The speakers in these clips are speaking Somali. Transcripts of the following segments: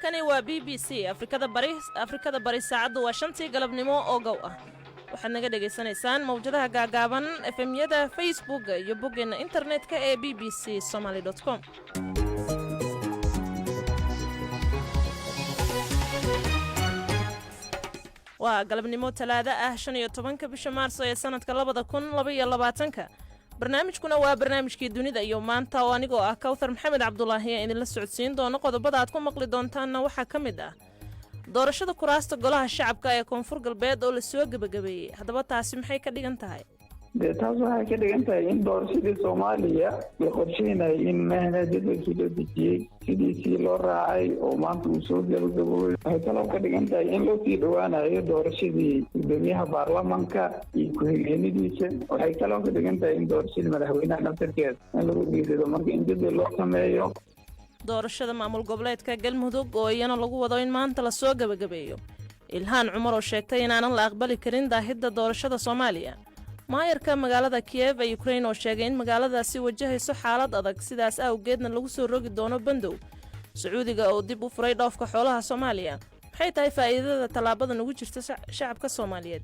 halkani waa BBC Afrikada Bari saacadu waa 5 galabnimo oo gow ah waxaad naga dhageysanaysaan mawjadaha gaagaaban FM-yada Facebook iyo boggeena internetka ee bbcsomali.com waa galabnimo talaada ah 15 bisha Maarso ee sanadka 2022 barnaamijkuna waa barnaamijkii dunida iyo maanta oo anigoo ah Kawthar Maxamed Cabdullaahi ee idin la socodsiin doona qodobada aad ku maqli doontaanna waxaa ka mid ah doorashada kuraasta golaha shacabka ee koonfur galbeed oo la soo gabagabeeyay haddaba taasi maxay ka dhigan tahay taas waxay ka dhigan tahay in doorashadii Soomaaliya la qorsheynay in manhajyadii loo dejiyay sidii loo raacay oo maanta uu soo gabagaboobay waxay kaloo ka dhigan tahay in loo sii dhawaanayo doorashadii gudoomiyaha baarlamaanka iyo ku-xigeenadiisa waxay kaloo ka dhigan tahay in doorashadii madaxweynaha naftarkeeda in lagu dhiirido marka in jadwal loo sameeyo doorashada maamul goboleedka Galmudug oo iyana lagu wado in maanta la soo gabagabeeyo Ilhaan Cumar oo sheegtay in aanan la aqbali karin daahida doorashada Soomaaliya maayarka magaalada Kiev ee Ukraine oo sheegay in magaaladaasi wajahayso xaalad adag sidaas awgeedna lagu soo rogi doono bandow Sacuudiga oo dib u furay dhoofka xoolaha Soomaaliya maxay tahay faa'iidada talaabadan ugu jirta shacabka Soomaaliyeed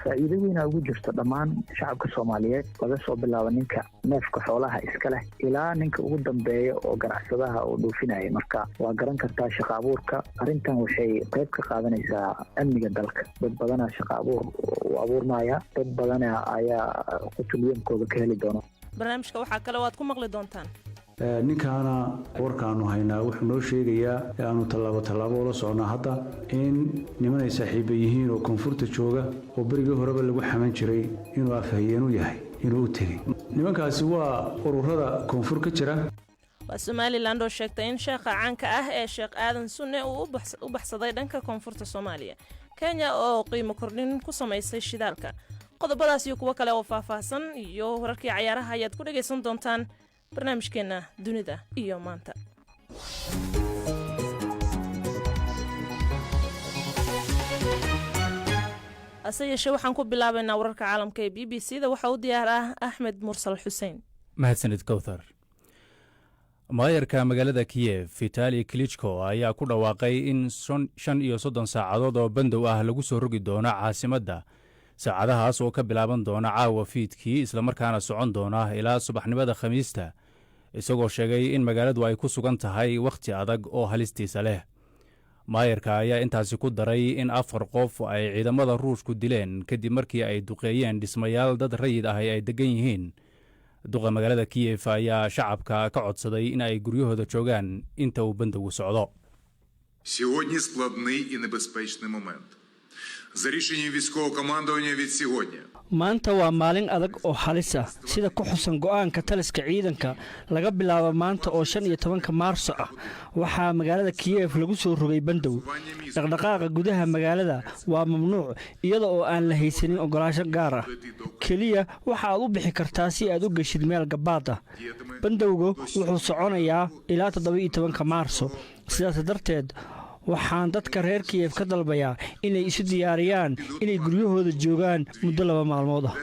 faa'iido weyn ugu jirta dhammaan shacabka Soomaaliyeed laga soo bilaabo ninka neefka xoolaha iska leh ilaa ninka ugu dambeeya oo ganacsadaha oo dhoofinaya marka waa garan kartaa shaqo abuurka arintan waxay qayb ka qaadanaysaa amniga dalka dad badan shaqo abuur u abuurmaya dad badan ayaa qutulyoonkooda ka heli doona barnaamijka waxa kale oo aad ku maqli doontaan ninkaana warkaanu haynaa wuxuu noo sheegayaa aanu tallaabo la socnaa hadda in niman ay saaxiibo yihiin oo koonfurta jooga oo berigii horeba lagu xaman jiray inuu afhayeenu yahay inuu u tegey nimankaasi waa ururada koonfur ka jira waa Somaliland oo sheegtay in sheekha caanka ah ee Sheekh Aadan Sunne uu u baxsaday dhanka koonfurta Soomaaliya Kenya oo qiimo kordhin ku samaysay shidaalka qodobadaas iyo kuwa kale oo faahfaahsan iyo wararkii ciyaaraha ayaad ku dhageysan doontaan barnaamijkeena dunida iyo maanta asayeeshe waxaan ku bilaabaynaa wararka caalamka ee BBC-da waxa uu diyaar ah Axmed Mursal Xuseen mahadsanid Kawthar maayarka magaalada Kiev Vitali Klitschko ayaa ku dhawaaqay in 35 saacadood oo bandow ah lagu soo rogi doono caasimadda saacadahaas oo ka bilaaban doona caawa fiidkii isla markaana socon doona ilaa subaxnimada Khamiista isagoo sheegay in magaaladu ay ku sugan tahay waqti adag oo halistiisa leh maayarka ayaa intaasi ku daray in 4 qof ay ciidamada Ruushku dileen kadib markii ay duqeeyeen dhismayaal dad rayid ah ay degan yihiin duqa magaalada Kiev ayaa shacabka ka codsaday in ay guryahooda joogaan inta uu bandowgu socdo Сьогодні складний і небезпечний момент. За рішенням військового командування від сьогодні. Maanta waa maalin adag oo halis ah sida ku xusan go'aanka taliska ciidanka laga bilaabo maanta oo 15 Maarso ah waxaa magaalada Kiev lagu soo rogay bandow dhaqdhaqaaqa gudaha magaalada waa mamnuuc iyada oo aan la haysanin ogolaansho gaar ah kaliya waxa aad u bixi kartaa si aad u gashid meel gabaad ah bandowgu wuxuu soconayaa ilaa 17 Maarso sidaas darteed waxaan dadka reer Kiev ka dalbayaa inay isu diyaariyaan inay guryahooda joogaan muddo 2 maalmood ah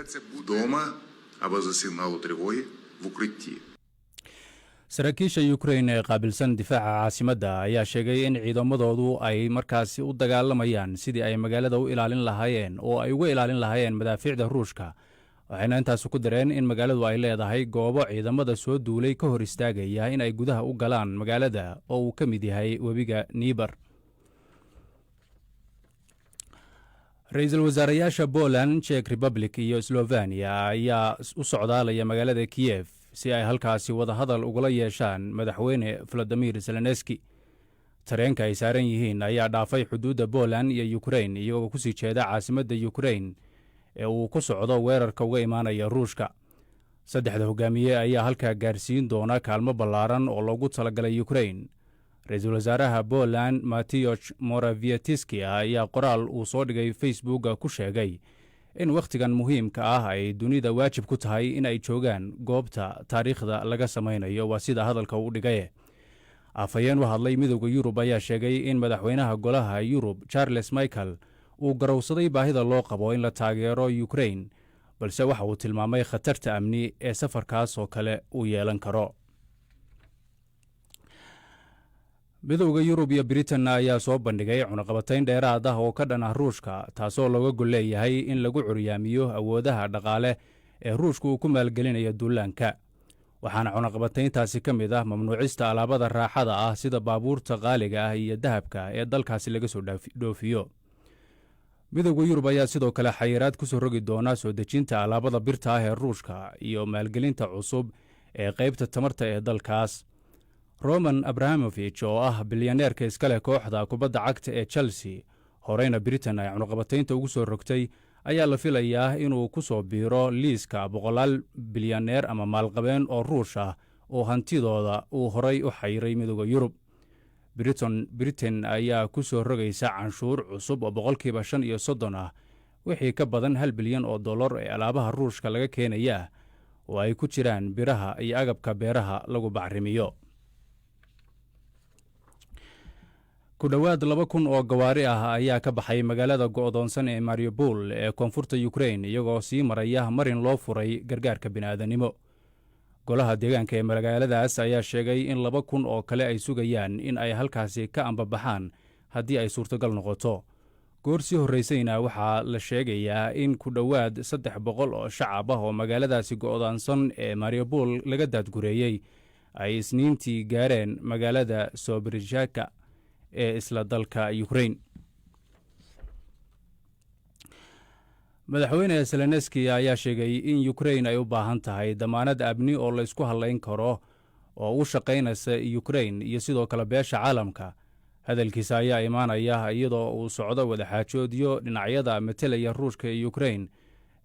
saraakiisha Ukraine ee qaabilsan difaaca caasimadda ayaa sheegay in ciidamadoodu ay markaasi u dagaalamayaan sidii ay magaalada u ilaalin lahaayeen oo ay uga ilaalin lahaayeen madaafiicda Ruushka waxayna intaas ku dareen in magaaladu ay leedahay goobo ciidamada soo duulay ka hor istaagaya in ay gudaha u galaan magaalada oo uu ka mid yahay webiga Dnieper Ra'iisul wasaarayaasha Poland, Czech Republic iyo Slovenia ayaa u socdaalaya magaalada Kiev si ay halkaasi wada hadal ugula yeeshaan madaxweyne Volodymyr Zelensky. Tareenka ay saaran yihiin ayaa dhaafay xuduudda Poland iyo Ukraine iyagoo ku sii jeeda caasimadda Ukraine ee uu ku socdo weerarka uga imaanaya Ruushka. Saddexda hogaamiye ayaa halkaa gaarsiin doona kaalmo ballaaran oo loogu talagalay Ukraine. Ra'iisul wasaaraha Poland Mateusz Morawiecki ayaa qoraal uu soo dhigay Facebook ku sheegay in waqtigan muhiimka ah ay dunida waajib ku tahay in ay joogaan goobta taariikhda laga samaynayo waa sida hadalka uu dhigay afayeen u hadlay midowga Yurub ayaa sheegay in madaxweynaha golaha Yurub Charles Michel uu garowsaday baahida loo qabo in la taageero Ukraine balse waxa uu tilmaamay khatarta amni ee safarkaas oo kale uu yeelan karo midowda yurub iyo britain ayaa soo bandhigay cunaqabatayn dheeraad ah oo ka dhan ah ruushka taasoo looga gol leeyahay in lagu curyaamiyo awoodaha dhaqaale ee ruushka uu ku maalgelinayo duulaanka waxaana cunaqabatayntaasi ka mid ah mamnuucista alaabada raaxada ah sida baabuurta qaaliga ah iyo dahabka ee dalkaasi laga soo dhoofiyo midowda yurub ayaa sidoo kale xayiraad ku soo rogi doona soo dejinta alaabada birta ah ee ruushka iyo maalgelinta cusub ee qaybta tamarta ee dalkaas roman abrahamovich oo ah bilyaneerka iska leh kooxda kubadda cagta ee chelsea horeyna britain ay cunaqabataynta ugu soo rogtay ayaa la filayaa inuu ku soo biiro liiska 100 bilyaneer ama maalqabeen oo ruush ah oo hantidooda uu horay u xayiray midowda yurub britain ayaa ku soo rogaysa canshuur cusub oo 5% ah wixii ka badan $1 bilyan oo dollar ee alaabaha ruushka laga keenaya oo ay ku jiraan biraha iyo agabka beeraha lagu bacrimiyo ku dhowaad 2,000 oo gawaari ah ayaa ka baxay magaalada go'doonsan ee Mariupol ee koonfurta Ukraine iyagoo sii maraya marin loo furay gargaarka bini'aadanimo golaha deegaanka ee magaaladaas ayaa sheegay in 2,000 oo kale ay sugayaan in ay halkaasi ka ambabaxaan haddii ay suurtagal noqoto goor sii horreysayna waxaa la sheegayaa in ku dhowaad 300 oo shacab ah oo magaaladaasi go'doonsan ee Mariupol laga daadgureeyey ay isniintii gaareen magaalada Sobrizhka ee isla dalka Ukraine madaxweyne Zelensky ayaa sheegay in Ukraine ay u baahan tahay damaanad amni oo la isku halayn karo oo u shaqaynaysa Ukraine iyo sidoo kale beesha caalamka hadalkiisa ayaa imaanaya iyadoo uu socdo wadaxaajoodyo dhinacyada metelaya Ruushka iyo Ukraine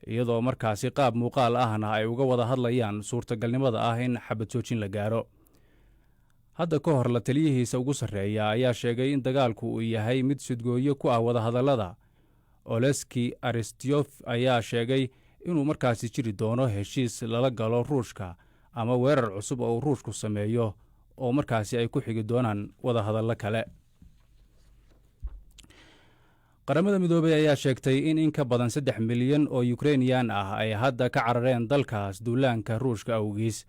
iyadoo markaasi qaab muuqaal ahna ay uga wada hadlayaan suurtagalnimada ah in xabad joojin la gaaro hadda ka hor la taliyihiisa ugu sarreeya ayaa sheegay in dagaalku uu yahay mid sudgooyo ku ah wadahadallada Oleski Aristyof ayaa sheegay inuu markaasi jiri doono heshiis lala galo Ruushka ama weerar cusub oo Ruushku sameeyo oo markaasi ay ku xigi doonaan wadahadallo kale qaramada midoobay ayaa sheegtay in ka badan 3 milyan oo Ukrainian ah ay hadda ka carareen dalkaas duulaanka Ruushka awgiis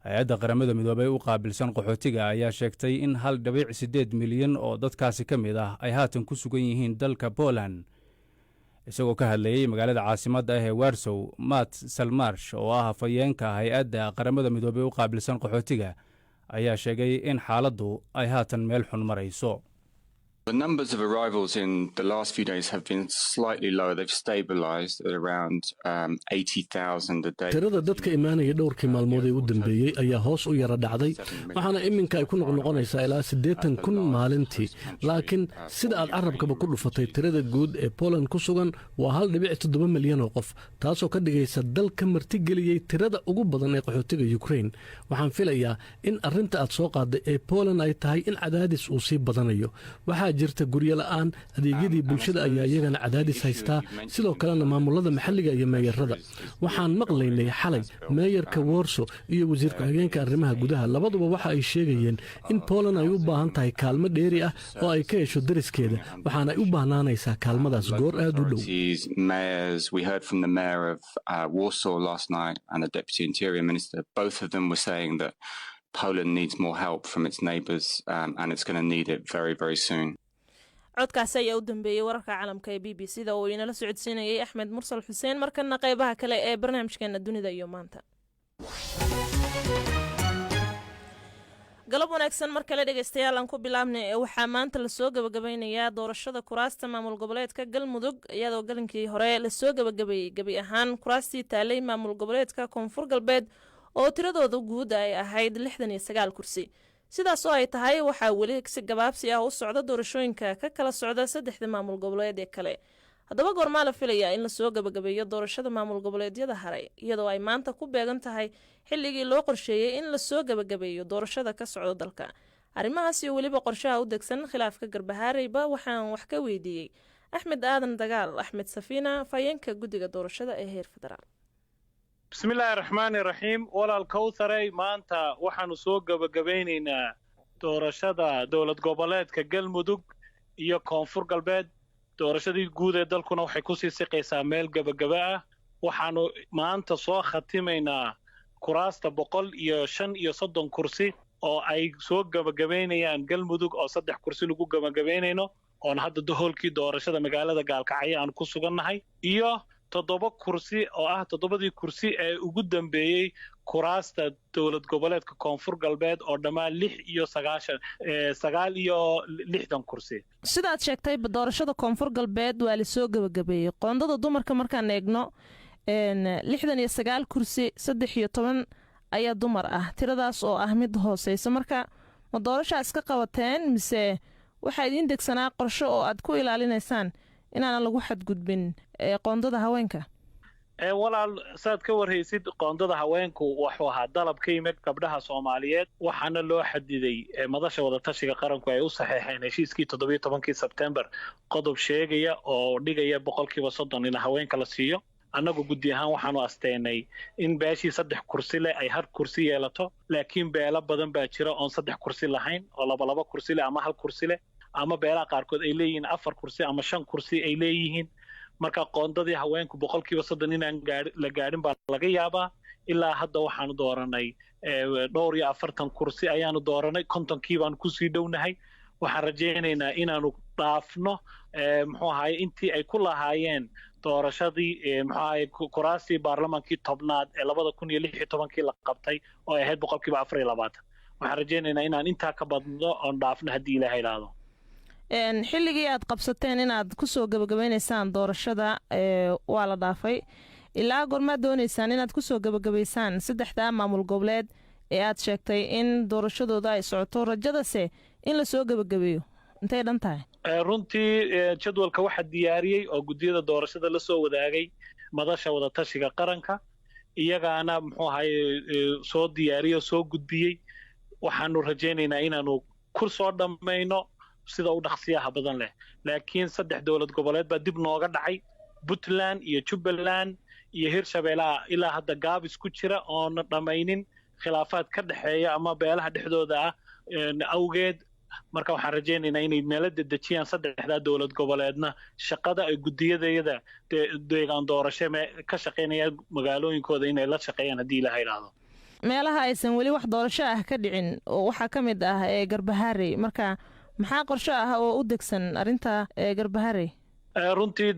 hay-adda qaramada midoobay u qaabilsan qaxootiga ayaa sheegtay in 1.8 milyan oo dadkaasi ka mid ah ay haatan ku sugan yihiin dalka Poland isagoo ka hadlayay magaalada caasimadda ah ee Warsaw Matt Salmarsh oo ah afayeenka hay-adda qaramada midoobay u qaabilsan qaxootiga ayaa sheegay in xaaladdu ay haatan meel xun marayso The numbers of arrivals in the last few days have been slightly lower. They've stabilized at around 80,000 a day. Tirada dadka imaanaya dhowrkii maalmood ee u dambeeyay ayaa hoos u yara dhacday waxaana iminka ay ku noqonaysaa ilaa 80,000 maalintii laakiin sida aad carabkaba ku dhufatay tirada guud ee Poland ku sugan waa 1.7 milyan oo qof taasoo ka dhigaysa dalka martigeliyay tirada ugu badan ee qaxootiga Ukraine waxaan filayaa in arrinta aad soo qaaday ee Poland ay tahay in cadaadis uu sii badanayo jirta guryo la'aan adeegyadii bulshada ayaa iyagana cadaadis haystaa sidoo kalena maamulada maxalliga iyo meeyarada waxaan maqlaynay xalay meeyarka Warsaw iyo wasiirka hoggaanka arrimaha gudaha labaduba waxa ay sheegayeen in Poland ay u baahan tahay kaalmo dheeri ah oo ay ka hesho dariskeeda waxaana ay u baahnaanaysaa kaalmadaas goor aad u dhow We heard from the mayor of Warsaw last night and the deputy interior minister. Both of them were saying that Poland needs more help from its neighbours and it's going to need it very, very soon. codkaasi ayaa u dambeeyey wararka caalamka ee BBC-da oo inala socodsiinayay Axmed Mursal Xuseen markana qaybaha kale ee barnaamijkeena dunida iyo maanta galab wanaagsan mar kale dhegeystayaal aan ku bilaabnay waxaa maanta la soo gabagabeynayaa doorashada kuraasta maamul goboleedka Galmudug iyadoo galinkii hore la soo gabagabeeyay gabi ahaan kuraastii taalay maamul goboleedka Koonfur Galbeed oo tiradooda guud ay ahayd 69 kursi sidaas oo ay tahay waxaa weli si gabaabsi ah u socda doorashooyinka ka kala socda saddexda maamul goboleed ee kale haddaba goormaa la filayaa in la soo gabagabeeyo doorashada maamul goboleedyada haray iyadoo ay maanta ku beegan tahay xilligii loo qorsheeyay in la soo gabagabeeyo doorashada ka socda dalka arrimahaas iyo weliba qorshaha u degsan khilaafka Garbahareyba waxaan wax ka weydiiyey Axmed Aadan Dagaal Axmed Safiina fayeenka guddiga doorashada ee heer federaal bismillaahi raxmaani raxiim walaal Kawtharey maanta waxaanu soo gabagabeynaynaa doorashada dowlad goboleedka Galmudug iyo Koonfur Galbeed doorashadii guud ee dalkuna waxay ku sii siqaysaa meel gabagaba ah waxaanu maanta soo khatimaynaa kuraasta 135 kursi oo ay soo gabagabaynayaan galmudug oo 3 kursi lagu gabagabaynayno oon hadda doholkii doorashada magaalada Gaalkacyo aan ku sugannahay iyo 7 kursi oo ah 7 kursi ee ugu dambeeyay kuraasta dowlad goboleedka Koonfur Galbeed oo dhamaan 9 kursi sidaad sheegtay doorashada Koonfur Galbeed waa la soo gabagabeeyay qoondada dumarka markaan eegno 69 kursi 13 ayaa dumar ah tiradaas oo ah mid hooseysa marka ma doorashaas ka qabateen mise waxa idin degsanaa qorshe oo aad ku ilaalinaysaan inaan lagu xadgudbin qoondada haweenka walaal saad ka warhaysid qoondada haweenku wuxuu ahaa dalab ka yimid gabdhaha Soomaaliyeed waxaana loo xadiday madasha wada tashiga qaranku ay u saxeexeen heshiiskii 17 September qodob sheegaya oo dhigaya 30% in haweenka la siiyo annagu guddi ahaan waxaanu asteynay in beeshii 3 kursi leh ay har kursi yeelato laakiin beela badan baa jira oo 3 kursi lahayn oo laba kursi leh ama hal kursi leh ama beela qaarkood ay leeyihiin 4 kursi ama 5 kursi ay leeyihiin marka qoondadii haweenku 30% inaan la gaadhin baa laga yaabaa ilaa hadda waxaanu dooranay 40 kursi ayaanu dooranay 50kii baan ku sii dhownahay waxaan rajaynaynaa inaanu dhaafno muxuu ahaay intii ay ku lahaayeen doorashadii muxuu ahaay kuraasii baarlamaankii 10aad ee 2016 la qabtay oo ahayd 24% waxaan rajaynaynaa inaan intaa ka badno oo dhaafno haddii Ilaahay ilaado xilligii aad qabsateen inaad ku soo gabagabaynaysaan doorashada waa la dhaafay ilaa goorma doonaysaan inaad ku soo gabagabaysaan 3 maamul goboleed ee aad sheegtay in doorashadooda ay socoto rajadase in la soo gabagabeeyo intay dhan tahay runtii jadwalka waxa diyaariyay oo gudiyada doorashada la soo wadaagay madasha wada tashiga qaranka iyagaana muxuu ahaay soo diyaariyo soo gudbiyay waxaanu rajaynaynaa inaanu ku soo dhamayno sida u dhaqsiyaha badan leh laakiin 3 dowlad goboleed baa dib nooga dhacay Puntland iyo Jubbaland iyo Hirshabeelle ilaa hadda gaabis ku jira oo dhamaynin khilaafaad ka dhaxeeya ama beelaha dhexdooda ah awgeed marka waxaan rajaynaynaa inay nala dedejiyaan 3 dowlad goboleedna shaqada ay gudiyadayada deegaan doorasho ka shaqeynayaan magaalooyinkooda inay la shaqeeyaan haddii Ilaahay ilaado meelaha aysan weli wax doorasho ah ka dhicin oo waxa ka mid ah Garbaharey marka maxaa qorshe ah oo u degsan arinta Garbaharey runtii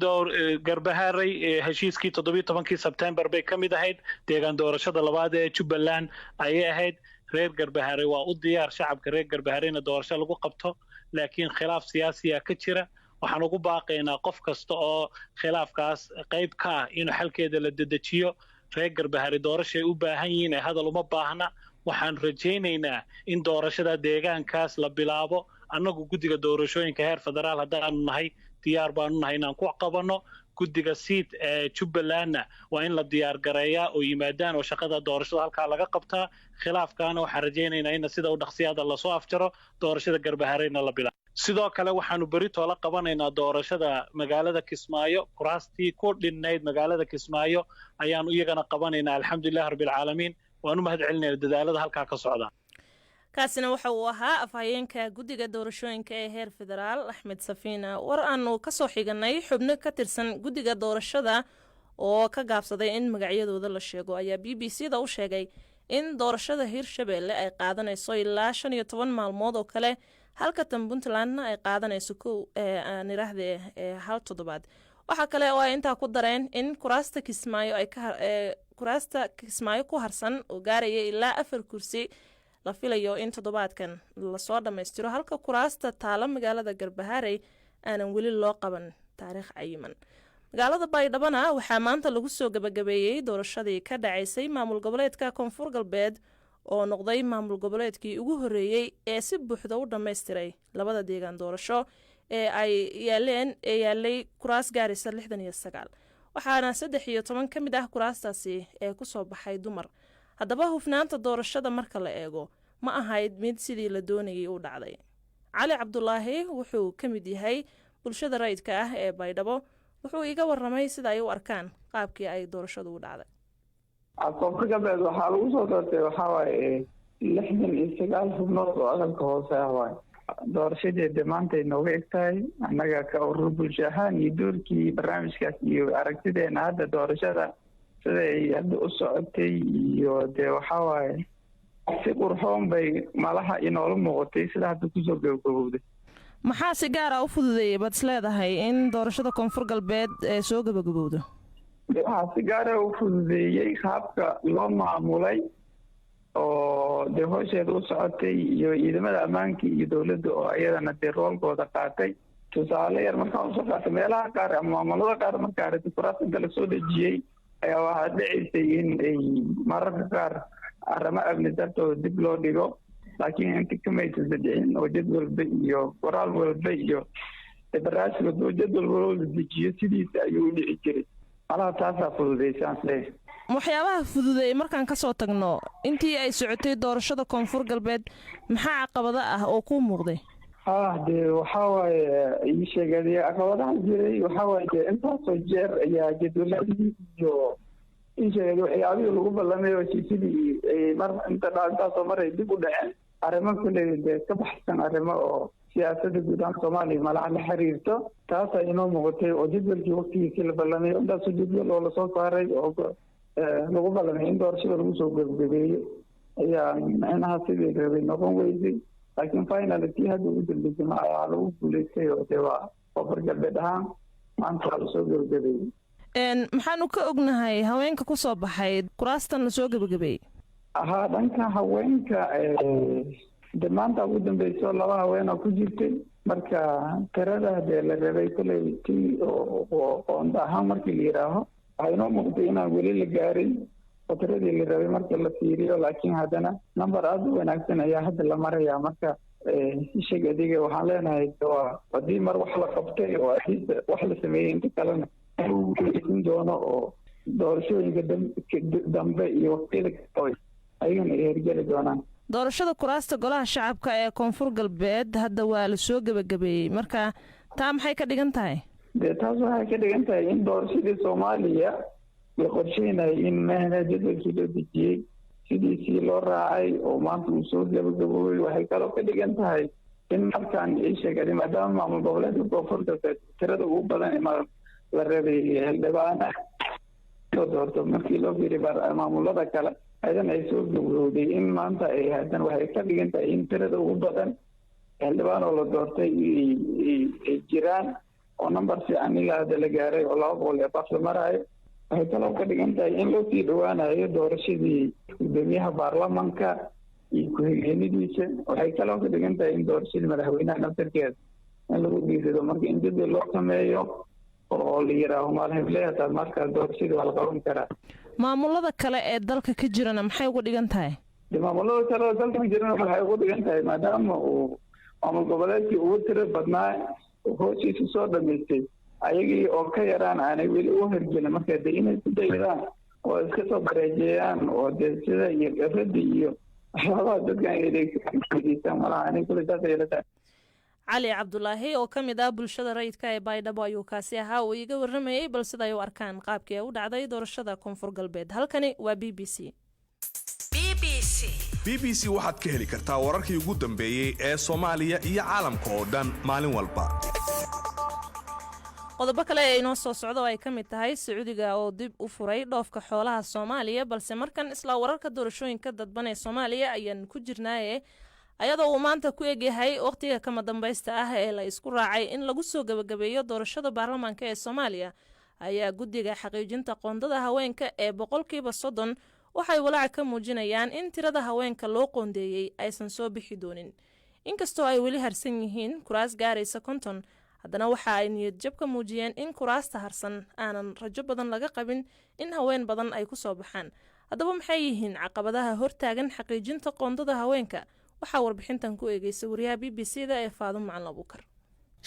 Garbaharey heshiiskii 17 September bay ka mid ahayd deegaan doorashada labaad ee Jubbaland ayay ahayd reer Garbaharey waa u diyaar shacabka reer Garbahareyna doorasho lagu qabto laakiin khilaaf siyaasi ah ka jira waxaan ugu baaqaynaa qof kasta oo khilaafkaas qayb ka ah inuu xalkeeda la dedejiyo reer Garbaharey doorasho ay u baahan yihiin hadal uma baahna waxaan rajaynaynaa in doorashada deegaankaas la bilaabo annagu guddiga doorashooyinka heer federaal haddaanu nahay diyaar baanu nahay inaan ku qabanno guddiga siid ee Jubbalandna waa in la diyaar gareeyaa oo yimaadaan oo shaqada doorashada halkaa laga qabtaa khilaafkaana waxaan rajaynaynaa in sida u dhaqsiyaada la soo afjaro doorashada Garbahareyna la bilaabo sidoo kale waxaanu berito la qabanaynaa doorashada magaalada Kismaayo kuraastii ku dhinnayd magaalada Kismaayo ayaanu iyagana qabanaynaa alxamdulillaah rabbil caalamiin waanu mahadcelinaynaa dadaalada halkaa ka socda kaasina waxa uu ahaa afhayeenka guddiga doorashooyinka ee heer federaal Axmed Safiina war aanu ka soo xiganay xubno ka tirsan guddiga doorashada oo ka gaabsaday in magacyadooda la sheego ayaa BBC-da u sheegay in doorashada Hirshabeelle ay qaadanayso ilaa 15 maalmood oo kale halka tan Puntlandna ay qaadanayso hal toddobaad waxa kale oo ay intaa ku dareen in kuraasta Kismaayo ku harsan oo gaaraya ilaa 4 kursi la filayo in toddobaadkan la soo dhameystiro halka kuraasta taala magaalada Garbaharey aanan weli loo qaban taariikh cayiman magaalada Baydhabo waxaa maanta lagu soo gabagabeeyay doorashadii ka dhacaysay maamul goboleedka Koonfur Galbeed oo noqday maamul goboleedkii ugu horeeyay ee si buuxda u dhameystiray labada deegaan doorasho ee ay yaalay kuraas gaaraysa 69 waxaana 13 ka mid ah kuraastaasi ee ku soo baxay dumar haddaba hufnaanta doorashada marka la eego ma ahayd mid sidii la doonayay u dhacday Cali Cabdulaahi wuxuu ka mid yahay bulshada rayidka ah ee Baydhabo wuxuu iga warramay sida ay u arkaan qaabkii ay doorashadu u dhacday Koonfur Galbeed waxaa lagu soo doortay waxa waaye 69 xubnood oo aqalka hoose ah waay doorashadeeda maanta ay nooga egtahay annaga ka urur bulsho ahaan iyo doorkii barnaamijkaas iyo aragtideena hadda doorashada sida ay hadda u socotay iyo dee waxa waaye si qurxoon bay malaha inoola muuqatay sida hadda kusoo gabagabowday. maxaa si gaara u fududeeyey baad is leedahay in doorashada koonfur galbeed ee soo gabagabowdo? waxaa si gaara u fududeeyey qaabka loo maamulay oo dee hoosheeda u socotay iyo ciidamada ammaanka iyo dowladda oo iyadana dee roolkooda qaatay. tusaale yar markaa usoo qaatay meelaha qaar ama maamulada qaar markaa kuraasta la soo dhejiyey ayaa waxaa dhicisay in ay mararka qaar arrimo amni dartooda dib loo dhigo, laakiin inta kamaysan dhicin oo jad walba iyo qoraal walba iyo barnaamij walba oo jad walba loo dejiyo sidiisa ayuu u dhici jiray. malaha taasaa fududeysaan leeyahay. waxyaabaha fududeeyey markaan ka soo tagno intii ay socotay doorashada koonfur galbeed maxaa caqabado ah oo kuu muuqday? dee waxaa waaye ii sheegay caqabadaha jiray waxaa waaye dee intaasoo jeer ayaa jadwaladii iyo ii sheegay waxyaabihii lagu ballamay oo sidii mar intaasoo mar ay dib u dhaceen arrimo kuley dee ka baxsan arrimo oo siyaasadda guud ahaan soomaaliya malaha la xiriirto. taasaa inoo muuqatay oo jadwalkii waktigiisii la ballamay intaasoo jadwal oo lasoo saaray oo lagu ballamay in doorashada lagu soo gabagabeeyo ayaa micnaha sidii rabay noqon weysay. laakiin final tii hadda ugu dambeysay waxaa lagu guulaystay oo dee waa koonfur galbeed ahaan maanta waa lasoo gabagabeeyey. maxaanu ka ognahay haweenka ku soo baxay kuraastan lasoo gabagabeeyey? dhanka haweenka de maanta ugu dambeyso 2 haweenoo ku jirtay. marka tirada dee la rabay koley tii oo qoonda ahaan markii la yidhaaho waxaa inoo muuqday inaan weli la gaarin oo tiradii la rabay marka la fiiriyo, laakiin haddana number aada u wanaagsan ayaa hadda la marayaa. marka isheg adiga waxaan leenahay haddii mar wax la qabtay oo wax la sameeyey inta kalena uu guuleysan doono oo doorashooyinka dambe iyo waqtiyada ayagana ay hergeli doonaan. doorashada kuraasta golaha shacabka ee koonfur galbeed hadda waa la soo gabagabeeyey, marka taa maxay ka dhigan tahay? dee taas waxay ka dhigan tahay in doorashadii soomaaliya la qorsheynaya in mehna jadwalkii loo dejiyey sidiisii loo raacay oo maanta uu soo gabagaboobay. waxay kaloo ka dhigan tahay in markaan ii sheegay maadaama maamul goboleedka koonfur galbeed tirada ugu badan la rabay xildhibaana soo doorto markii loo fiiriy maamulada kale aydan ay soo gabagowday in maanta ay haddana waxay ka dhigan tahay in tirada ugu badan xildhibaan oo la doortay ay jiraan oo number fiican ilaa hadda la gaaray oo 200 la maraayo. waxay kaloo ka dhigan tahay in loo sii dhowaanayo doorashadii gudoomiyaha baarlamanka iyo ku-xigeenadiisa. waxay kaloo ka dhigan tahay in doorashadii madaxweynaha naftarkeeda in lagu dhiirido marka in jadwal loo sameeyo oo la yidhaaho maalhebleata markaas doorashadii waa la qaban karaa. maamulada kale ee dalka ka jirana maxay uga dhigan tahay? maamulada kale oo dalka ka jirana waxay uga dhigan tahay maadaama uu maamul goboleedkii ugu tiro badnaa hooshiisa soo dhamaystay ayagii oo ka yaraan aanay weli u hergelin. marka dee inay ku daydaan oo iska soo bareejeeyaan oo dee sida iyo gafada iyo waxyaabaha dadkan eedeysaan malaha inay kule saas ay la tahay. cali cabdulaahi oo ka mid ah bulshada rayidka ee baydhabo ayuu kaasi ahaa uu iiga warramayey bal sida ay u arkaan qaabkii u dhacday doorashada koonfur galbeed. halkani waa b b c. b b c waxaad ka heli kartaa wararkii ugu dambeeyey ee soomaaliya iyo caalamka oo dhan maalin walba. qodobo kale ee inoo soo socda oo ay ka mid tahay sacuudiga oo dib u furay dhoofka xoolaha soomaaliya, balse markan isla wararka doorashooyinka dadban ee soomaaliya ayaan ku jirnaaye ayadoo uu maanta ku egyahay wakhtiga kama dambaysta ah ee la isku raacay in lagu soo gabagabeeyo doorashada baarlamaanka ee soomaaliya ayaa guddiga xaqiijinta qoondada haweenka ee 30% waxay walaac ka muujinayaan in tirada haweenka loo qoondeeyey aysan soo bixi doonin. inkastoo ay weli harsan yihiin kuraas gaaraysa 50, haddana waxa ay niyad jab ka muujiyeen in kuraasta harsan aanan rajo badan laga qabin in haween badan ay ku soo baxaan. haddaba maxay yihiin caqabadaha hortaagan xaqiijinta qoondada haweenka? waxaa warbixintan ku eegeysa wariyaha b b c da ee Faadumo Macalin Abuukar.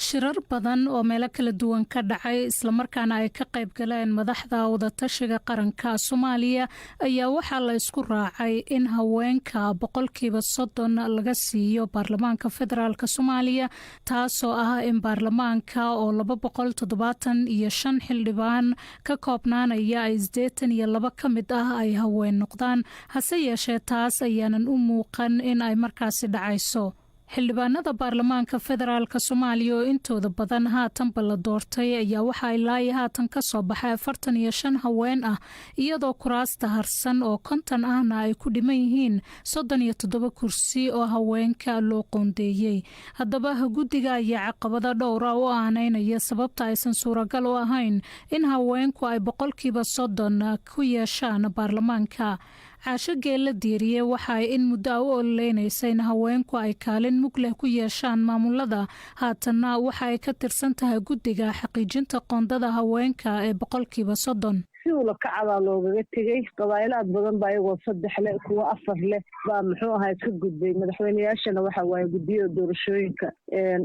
shirar badan oo meelo kala duwan ka dhacay islamarkaana ay ka qayb galeen madaxda wadatashiga qaranka Soomaaliya ayaa waxaa la isku raacay in haweenka 30% laga siiyo baarlamaanka federaalka Soomaaliya, taasoo ah in baarlamaanka oo 275 xildhibaan ka koobnaanaya ay 82 ka mid ah ay haween noqdaan. hase yeeshee taas ayaanan u muuqan in ay markaasi dhacayso. xildhibaanada baarlamaanka federaalka soomaaliya oo intooda badan haatanba la doortay ayaa waxaa ilaa haatan ka soo baxay 45 haween ah iyadoo kuraasta harsan oo 50 ahna ay ku dhiman yihiin 37 kursi oo haweenka loo qoondeeyey. haddaba guddiga ayaa caqabada dhowra u aaneynaya sababta aysan suuragal u ahayn in haweenku ay 30% ku yeeshaan baarlamaanka. caasho geella diiriye waxaay in muddo u ololeynaysa in haweenku ay kaalin mug leh ku yeeshaan maamulada, haatanna waxa ay ka tirsan tahay guddiga xaqiijinta qoondada haweenka ee 30%. si ula kacabaa loogaga tegey qabaailaad badan baa iyagoo 3 leh kuwa 4 leh baa muxuu ahaa ka gudbay. madaxweynayaashana waxa waaye guddiga doorashooyinka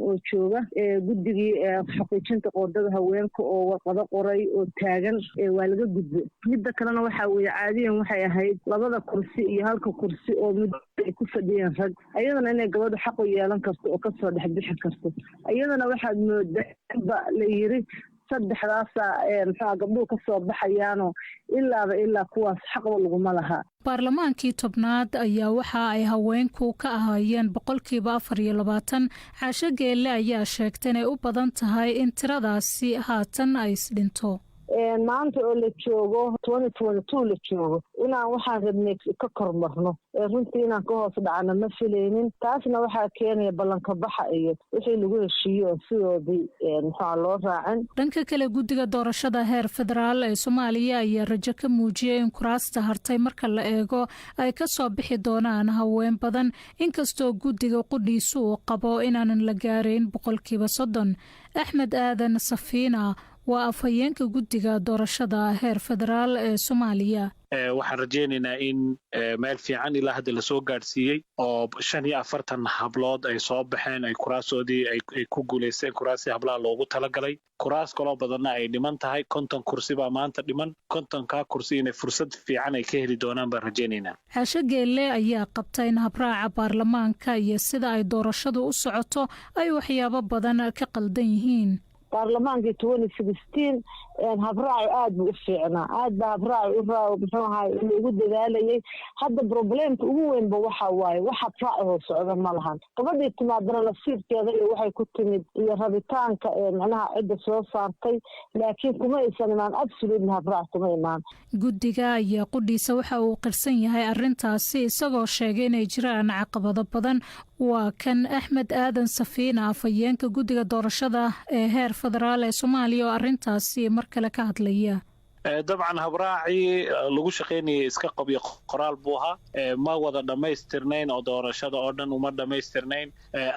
oo jooga guddigii xaqiijinta qoondada haweenka oo warqado qoray oo taagan waa laga gudbay. midda kalena waxa weeye caadiyan waxay ahayd 2 kursi iyo 1 kursi oo mid ay ku fadhiyeen rag, ayadana inay gabadhu xaq u yeelan karto oo ka soo dhex bixi karto. ayadana waxaad moodaa la yiri saddexdaasa maxaa gabdhuhu ka soo baxayaanoo ilaa kuwaas xaqba laguma laha. baarlamaankii 10aad ayaa waxa ay haweenku ka ahaayeen 24%. caasho geelle ayaa sheegtay inay u badan tahay in tiradaasi haatan ay isdhinto. maanta oo la joogo 2022 la joogo inaan waxaan rabnay ka kormarno runtii inaan ka hoos dhacno ma filaynin. taasna waxaa keenaya ballanka baxa iyo wixii lagu heshiiyo sidoodii maxaa loo raacin. dhanka kale guddiga doorashada heer federaal ee Soomaaliya ayaa rajo ka muujiyay in kuraasta hartay marka la eego ay ka soo bixi doonaan haween badan, inkastoo guddiga qudhiisu uu qabo inaanan la gaarayn 30%. axmed aadan safiina waa afhayeenka guddiga doorashada heer federaal ee Soomaaliya. waxaan rajaynaynaa in meel fiican ilaa hadda la soo gaadhsiiyey oo 45 hablood ay soo baxeen ay kuraasoodii ay ku guulaysteen kuraasii hablaha loogu talagalay. kuraas kaloo badanna ay dhiman tahay 50 kursi baa maanta dhiman. 50ka kursi inay fursad fiican ay ka heli doonaan baan rajaynaynaa. caasho geelle ayaa qabta in habraaca baarlamaanka iyo sida ay doorashadu u socoto ay waxyaabo badan ka qaldan yihiin. baarlamaankii 2016 habraacu aad buu u fiicnaa, aad baa habraacu muxuu ahaa loogu dadaalayay. hadda problemka ugu weynba waxa waaye wax habraac oo socda ma lahan. gabadhii timaadana nasiibkeeda iyo waxay ku timid iyo rabitaanka macnaha cidda soo saartay, laakiin kuma aysan imaan absolutely habraac kuma imaan. guddiga ayaa qudhiisa waxa uu qirsan yahay arrintaasi isagoo sheegay inay jiraan caqabado badan. waa kan axmed aadan safiina afhayeenka guddiga doorashada ee heer federaal ee Soomaaliya oo arrintaasi mar kale ka hadlaya. dabcan habraacii lagu shaqaynayay iska qabyo qoraal buu ahaa, ma wada dhammaystirnayn oo doorashada oo dhan uma dhammaystirnayn.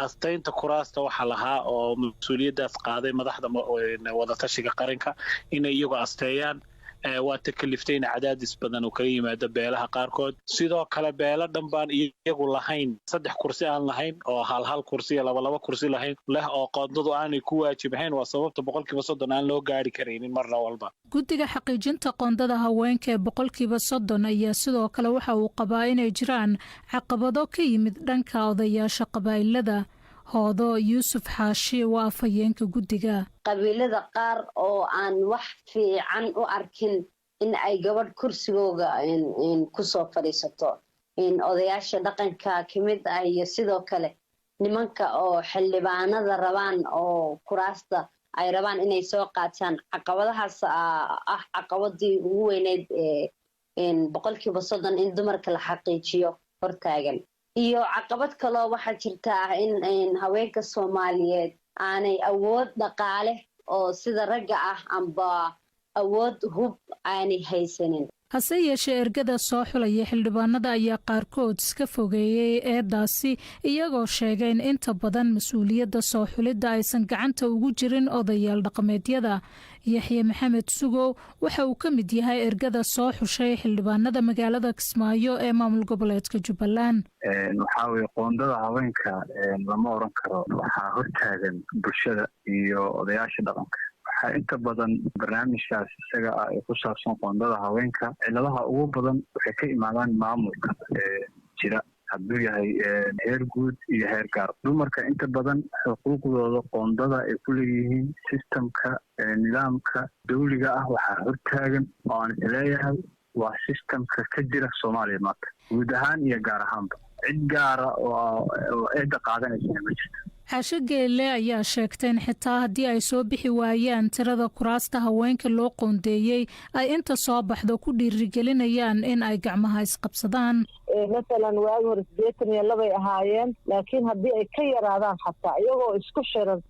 astaynta kuraasta waxaa lahaa oo mas-uuliyaddaas qaaday madaxda wadatashiga qaranka inay iyagu asteeyaan. waa takaliftayna cadaadis badan oo kala yimaada beelaha qaarkood. sidoo kale beelo dhan baan iyagu lahayn 3 kursi aan lahayn oo hal kursi iyo 2 kursi lahayn leh oo qoondadu aanay ku waajibahayn. waa sababta 30% aan loo gaari karaynin marna walba. guddiga xaqiijinta qoondada haweenka ee 30% ayaa sidoo kale waxa uu qabaa inay jiraan caqabado ka yimid dhanka odayaasha qabaa'ilada. hoodo yuusuf xaashi waa afhayeenka guddiga. qabiilada qaar oo aan wax fiican u arkin in ay gabadh kursigooga ku soo fadhiisato. odayaasha dhaqanka ka mid ah iyo sidoo kale nimanka oo xildhibaanada rabaan oo kuraasta ay rabaan inay soo qaataan. caqabadahaas ah caqabadii ugu weyneyd 30% in dumarka la xaqiijiyo hortaagan. iyo caqabad kaloo waxaa jirta ah in haweenka Soomaaliyeed aanay awood dhaqaale oo sida ragga ah amba awood hub aanay haysanin. hase yeeshee ergada soo xulaya xildhibaanada ayaa qaarkood iska fogeeyey eedaasi iyagoo sheegay in inta badan mas-uuliyadda soo xulidda aysan gacanta ugu jirin odayaal dhaqameedyada. yaxye maxamed sugow waxa uu ka mid yahay ergada soo xushay xildhibaanada magaalada Kismaayo ee maamul goboleedka Jubbaland. waxaa weeye qoondada haweenka lama oran karo waxaa hortaagan bulshada iyo odayaasha dhaqanka. waxaa inta badan barnaamijkaas isaga ah ee ku saabsan qoondada haweenka ciladaha ugu badan waxay ka imaadaan maamulka jira, hadduu yahay heer guud iyo heer gaar. dumarka inta badan xuquuqdooda qoondada ay ku leeyihiin sistamka nidaamka dawliga ah waxaa hortaagan oo aan isleeyahay waa sistamka ka jira Soomaaliya maanta guud ahaan iyo gaar ahaanba. cid gaara oo eedda qaadanaysa ma jirto. xaasho geelle ayaa sheegtay in xitaa haddii ay soo bixi waayaan tirada kuraasta haweenka loo qoondeeyey ay inta soo baxdo ku dhiirigelinayaan in ay gacmaha isqabsadaan. masalan waagi hore 82 ahaayeen laakiin haddii ay ka yaraadaan xataa iyagoo isku xiran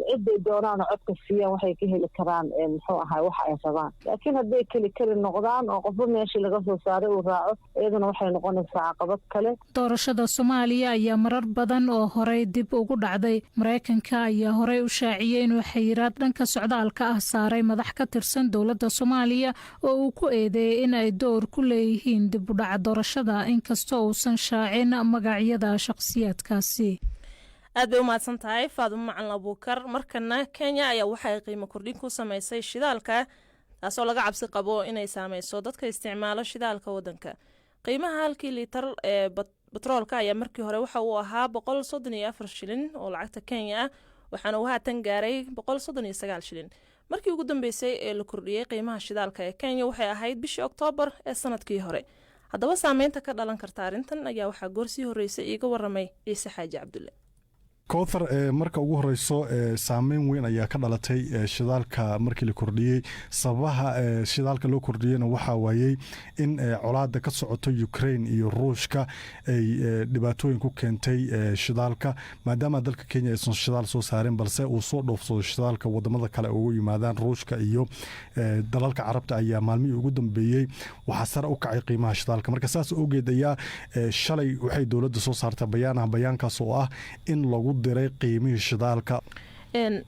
ciday doonaan codka siiyaan waxay ka heli karaan muxuu ahaa waxa ay rabaan. laakiin hadday keli noqdaan oo qofba meeshii laga soo saaray uu raaco iyaduna waxay noqonaysaa caqabad kale. doorashada Soomaaliya ayaa marar badan oo horey dib ugu dhacday. Mareykanka ayaa horey u shaaciyay inuu xayiraad dhanka socdaalka ah saaray madax ka tirsan dowladda Soomaaliya oo uu ku eedeeyay in ay door ku leeyihiin dib u dhaca doorashada inkastoo uusan shaacin magacyada shakhsiyaadkaasi. aad bay u mahadsan tahay Faadumo Macalin Abuukar. markana Kenya ayaa waxay qiimo kordhin ku samaysay shidaalka taasoo laga cabsi qabo inay saameyso dadka isticmaalo shidaalka wadanka. qiimaha halkii liitar ee batroolka ayaa markii hore waxa uu ahaa 134 shilin oo lacagta Kenya ah waxaana uu haatan gaaray 139 shilin. markii ugu dambeysay ee la kordhiyay qiimaha shidaalka ee Kenya waxay ahayd bishii Oktoobar ee sanadkii hore. haddaba saameynta ka dhalan karta arrintan ayaa waxaa goorsii horeysay iiga waramay Ciise Xaaji Cabdulle. kowthar marka ugu horeyso saameyn weyn ayaa ka dhalatay shidaalka markii la kordhiyey. sababaha shidaalka loo kordhiyeyna waxaa waayey in colaada ka socoto Ukraine iyo Ruushka ay dhibaatooyin ku keentay shidaalka maadaama dalka Kenya aysan shidaal soo saarin balse uu soo dhoofsado shidaalka wadamada kale ugu yimaadaan Ruushka iyo dalalka Carabta ayaa maalmihii ugu dambeeyey waxaa sare u kacay qiimaha shidaalka. marka saas ogeed ayaa shalay waxay dowladda soo saartay bayaankaas oo ah in lagu diray qiimihii shidaalka.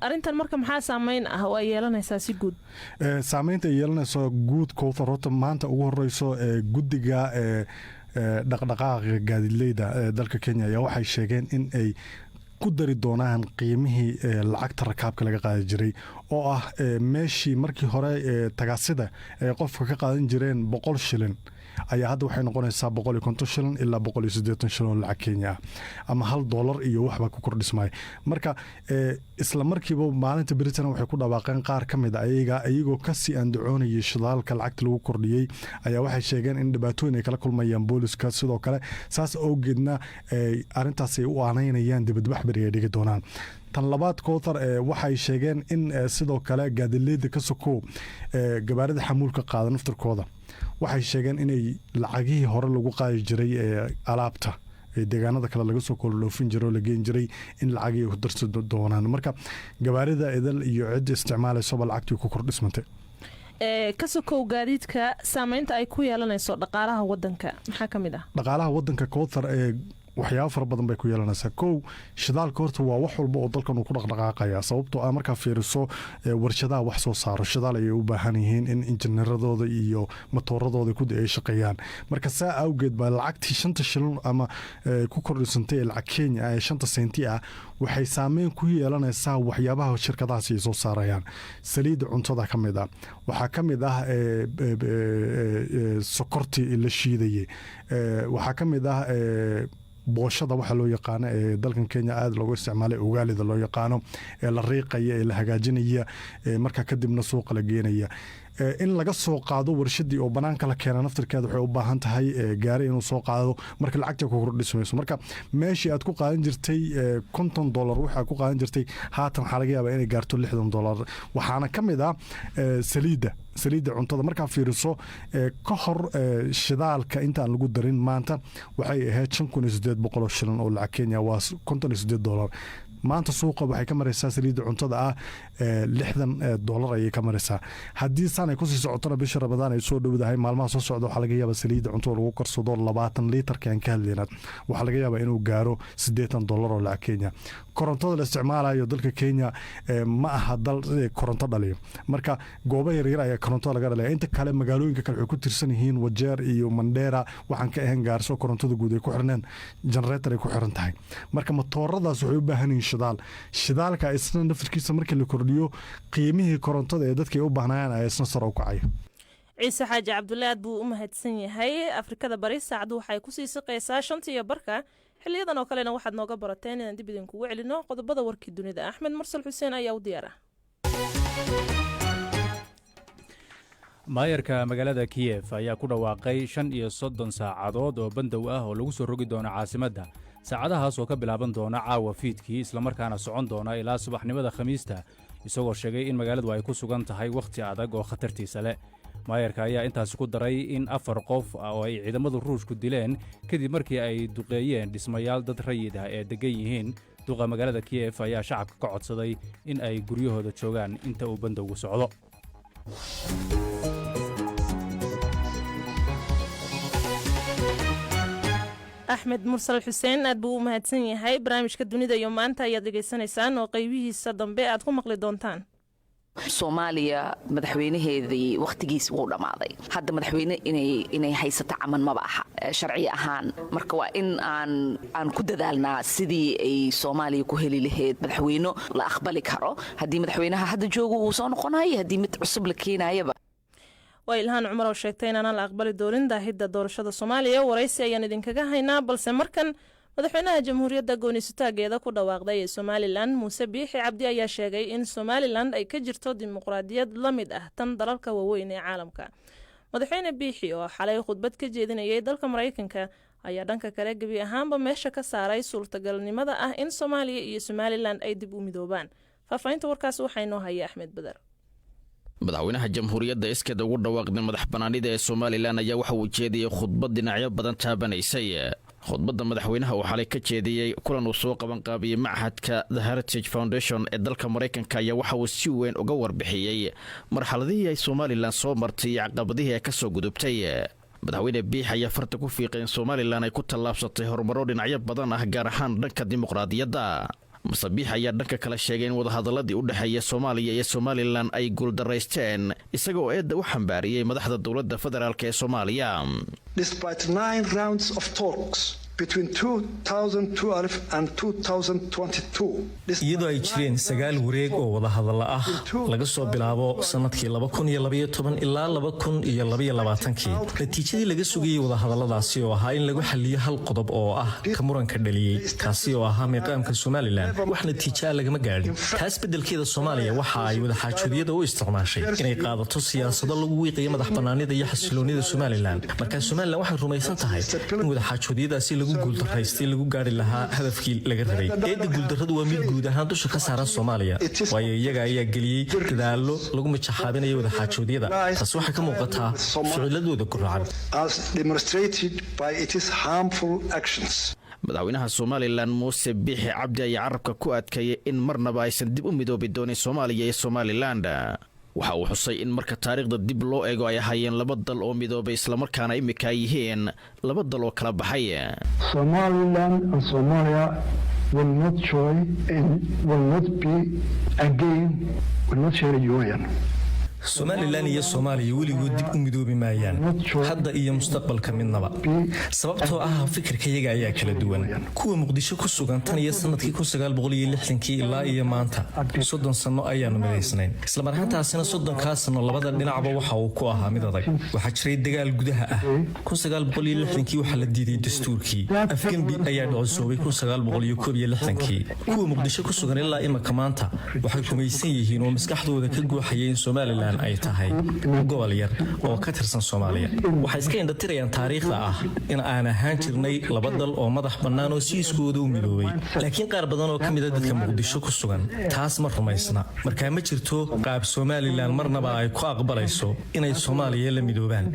arintan marka maxaa saameyn ah oo ay yeelanaysaa si guud? saameynta ay yeelanayso guud kowthar horta maanta ugu horeyso guddiga dhaqdhaqaaqa gaadiidleyda dalka Kenya ayaa waxay sheegeen in ay ku dari doonaan qiimihii lacagta rakaabka laga qaadi jiray oo ah meeshii markii hore tagaasida ay qofka ka qaadan jireen 100 shilin ayaa hadda waxay noqonaysaa 150 shilin ilaa 180 shilin lacag Kenya ama $1 iyo waxba ku kordhismay. marka isla markiiba maalinta Britain waxay ku dhawaaqeen qaar kamid ah ayagoo ka sii andacoonayay shidaalka lacagta lagu kordhiyay ayaa waxay sheegeen in dhibaatooyin ay kala kulmayaan booliska sidoo kale saas awgeedna arintaas ay u aaneynayaan dibadbax bari ay dhigi doonaan. tan labaad kowthar waxay sheegeen in sidoo kale gaadiidleyda ka sokow gabaarida xamuulka qaada naftirkooda waxay sheegeen inay lacagihii hore lagu qaadi jiray alaabta deegaanada kale laga soo kordhoofin jiray oo la geyn jiray in lacagii ku darsan doonaan. marka gabaarida idal iyo cid isticmaalayso lacagtii ku kordhismantay. ka sokow gaadiidka saameynta ay ku yeelanayso dhaqaalaha wadanka maxaa kamid ah? dhaqaalaha wadanka kowthar waxyaabo fara badan bay ku yeelanaysaa. kow shidaalka horta waa wax walba oo dalkan uu ku dhaqdhaqaaqaya sababtoo ah markaa fiiriso warshadaha wax soo saaro shidaal ayay u baahan yihiin in injineeradooda iyo matooradooda ku ay shaqeeyaan. marka saa awgeed baa lacagtii 5 shilin ama ku kordhisantay lacag Kenya ee 5 senti ah waxay saameyn ku yeelanaysaa waxyaabaha shirkadahaasi ay soo saarayaan. saliidda cuntada ka mid ah waxaa ka mid ah sokorti la shiidayay waxaa ka mid ah booshada waxa loo yaqaano ee dalkan Kenya aad loogu isticmaalay ogaalida loo yaqaano ee la riiqaya ee la hagaajinaya marka kadibna suuqa la geenaya in laga soo qaado warshadii oo banaanka la keenay naftirkeeda waxay u baahan tahay gaari inuu soo qaado marka lacagta ku kordhismayso. marka meeshii aad ku qaadan jirtay $50 waxa ku qaadan jirtay haatan waxa laga yaabaa inay gaarto $60 waxaana kamid ah saliidda cuntada. marka fiiriso ka hor shidaalka intaan lagu darin maanta waxay ahayd 5800 shilin oo lacag Kenya waa $58. maanta suuqa waxay ka maraysaa saliidda cuntada ah $60 ayay ka maraysaa. haddii sanay ku sii socotona bisha Ramadaan ay soo dhowdahay maalmaha soo socda waxa laga yaabaa saliidda cuntada lagu karsado 20 litir kan ka hadlayna waxa laga yaabaa inuu gaaro $80 oo lacag Kenya. korontada la isticmaalayo dalka Kenya ma aha dal koronto dhaliyo. marka goobo yar yar ayaa koronto laga dhalay inta kale magaalooyinka kale waxay ku tirsan yihiin Wajeer iyo Mandera waxaan ka ahayn gaarso korontada guud ay ku xirneen generator ay ku xiran tahay. marka matooradaas waxay u baahan yihiin shidaalka isna naftirkiisa markii la kordhiyo qiimihii korontada ee dadka ay u baahnayaan ay isna sare u kacay. Ciise Xaaji Cabdulle aad buu u mahadsan yahay. Afrikada Bari saacadu waxay ku sii shaqeysaa 5:00 xiliyadan oo kalena waxaad nooga barateen inaan dib idin kugu celino qodobada warkii dunida. Axmed Mursal Xuseen ayaa u diyaara. maayarka magaalada kiyef ayaa ku dhawaaqay 35 saacadood oo bandow ah oo lagu soo rogi doono caasimadda saacadahaas oo ka bilaaban doona caawa fiidkii islamarkaana socon doona ilaa subaxnimada khamiista isagoo sheegay in magaaladu ay ku sugan tahay wakhti adag oo khatartiisa leh maayarka ayaa intaasi ku daray in 4 qof oo ay ciidamadu ruushku dileen kadib markii ay duqeeyeen dhismayaal dad rayid ah ee degan yihiin duqa magaalada kiyef ayaa shacabka ka codsaday in ay guryahooda joogaan inta uu bandowgu socdo axmed mursal xuseen aad buu u mahadsan yahay barnaamijka dunida iyo maanta ayaad dhegaysanaysaan oo qaybihiisa dambe aad ku maqli doontaan soomaaliya madaxweynaheedii wakhtigiis wuu dhammaaday hadda madaxweyne inay haysato caman maba aha sharci ahaan marka waa in aan ku dadaalnaa sidii ay soomaaliya ku heli lahayd madaxweyne la aqbali karo haddii madaxweynaha hadda joogo uu soo noqonayo haddii mid cusub la keenayaba waa ilhaan cumar oo sheegtay inaanaan la aqbali doonin daahidda doorashada soomaaliya waraysi ayaan idinkaga haynaa balse markan madaxweynaha jamhuuriyadda gooni-sutaageeda ku dhawaaqday ee somalilan muuse biixi cabdi ayaa sheegay in somalilan ay ka jirto dimuqraadiyad la mid ah tan dalalka waaweyn ee caalamka madaxweyne biixi oo xalay khudbad ka jeedinayay dalka maraykanka ayaa dhanka kale gebi ahaanba meesha ka saaray suurtagalnimada ah in soomaaliya iyo somalilan ay dib u midoobaan faahfaahinta warkaas waxaa inoo haya axmed badar madaxweynaha jamhuuriyadda iskeeda ugu dhawaaqday madax banaanida ee somalilan ayaa waxa uu jeediyey khudbad dhinacyo badan taabanaysay khudbadda madaxweynaha uu xalay ka jeediyey kulan uu soo qabanqaabiyey machadka the heritage foundation ee dalka maraykanka ayaa waxa uu si weyn uga warbixiyey marxaladihii ay somalilan soo martay iyo caqabadihii ay ka soo gudubtay madaxweyne biix ayaa farta ku fiiqay in somalilan ay ku tallaabsatay horumaro dhinacyo badan ah gaar ahaan dhanka dimuqraadiyadda musabiix ayaa dhanka kale sheegay in wadahadaladii u dhexeeya soomaaliya iyo somalilan ay guuldaraysteen isaga oo eedda u xambaariyey madaxda dowladda federaalk ee soomaaliya iyadoo ay jireen 9 wareeg oo wadahadalla ah laga soo bilaabo sannadkii ilaa 2022 natiijadii laga sugayey wadahadalladaasi oo ahaa in lagu xaliyo hal qodob oo ah ka muranka dhaliyey kaasi oo ahaa miiqaamka somalilan wax natiijaa lagama gaadhin taas beddelkeeda soomaaliya waxa ay wadaxaajoodiyada u isticmaashay inay qaadato siyaasado lagu wiiqayo madax bannaanida iyo xasiloonida somalilan markaa somalilan waxay rumaysan tahay in wadaxaajoodiyadaasi lagu guuldaraystay lagu gaari lahaa hadafkii laga rabay eedda guuldarradu waa mid guud ahaan dusha ka saaran soomaaliya waayo iyaga ayaa geliyey dadaallo lagu majaxaabinayo wadaxaajoodyada taas waxay ka muuqataa ficiladooda guracan madaxweynaha somalilan muuse biixi cabdi ayaa carabka ku adkeeyay in marnaba aysan dib u midoobi doonin soomaaliya iyo somalilan waxa uu xusay in marka taariikhda dib loo eego ay ahaayeen laba dal oo midoobay islamarkaana imika ay yihiin laba dal oo kala baxay somalilan and somalia will not join and will not be again will not share a union somalilan iyo soomaaliya weligood dib u midoobi maayaan hadda iyo mustaqbalka midnaba sababtoo ah fikirkayaga ayaa kala duwan kuwa muqdisho ku sugan tan iyo sanadkii 1960 ilaa iyo maanta 30 sano ayaanu midaysnayn isla markaasina 30 sano labada dhinacba waxa uu ku ahaa mid adag waxaa jiray dagaal gudaha ah 1960 waxa la diiday dastuurkii afgembi ayaa dhacsoobay 1961 kuwa muqdisho ku sugan ilaa imika maanta waxay rumaysan yihiin oo maskaxdooda ka guuxayeen somalilan ay tahay gobol yar oo ka tirsan Soomaaliya waxay iska indhatirayaan taariikhda ah in aan ahaan jirnay laba dal oo madax bannaan oo si iskooda u midoobay laakiin qaar badan oo kamid ah dadka muqdisho ku sugan taas ma rumaysna marka ma jirto qaab Somaliland marnaba ay ku aqbalayso inay Soomaaliya la midoobaan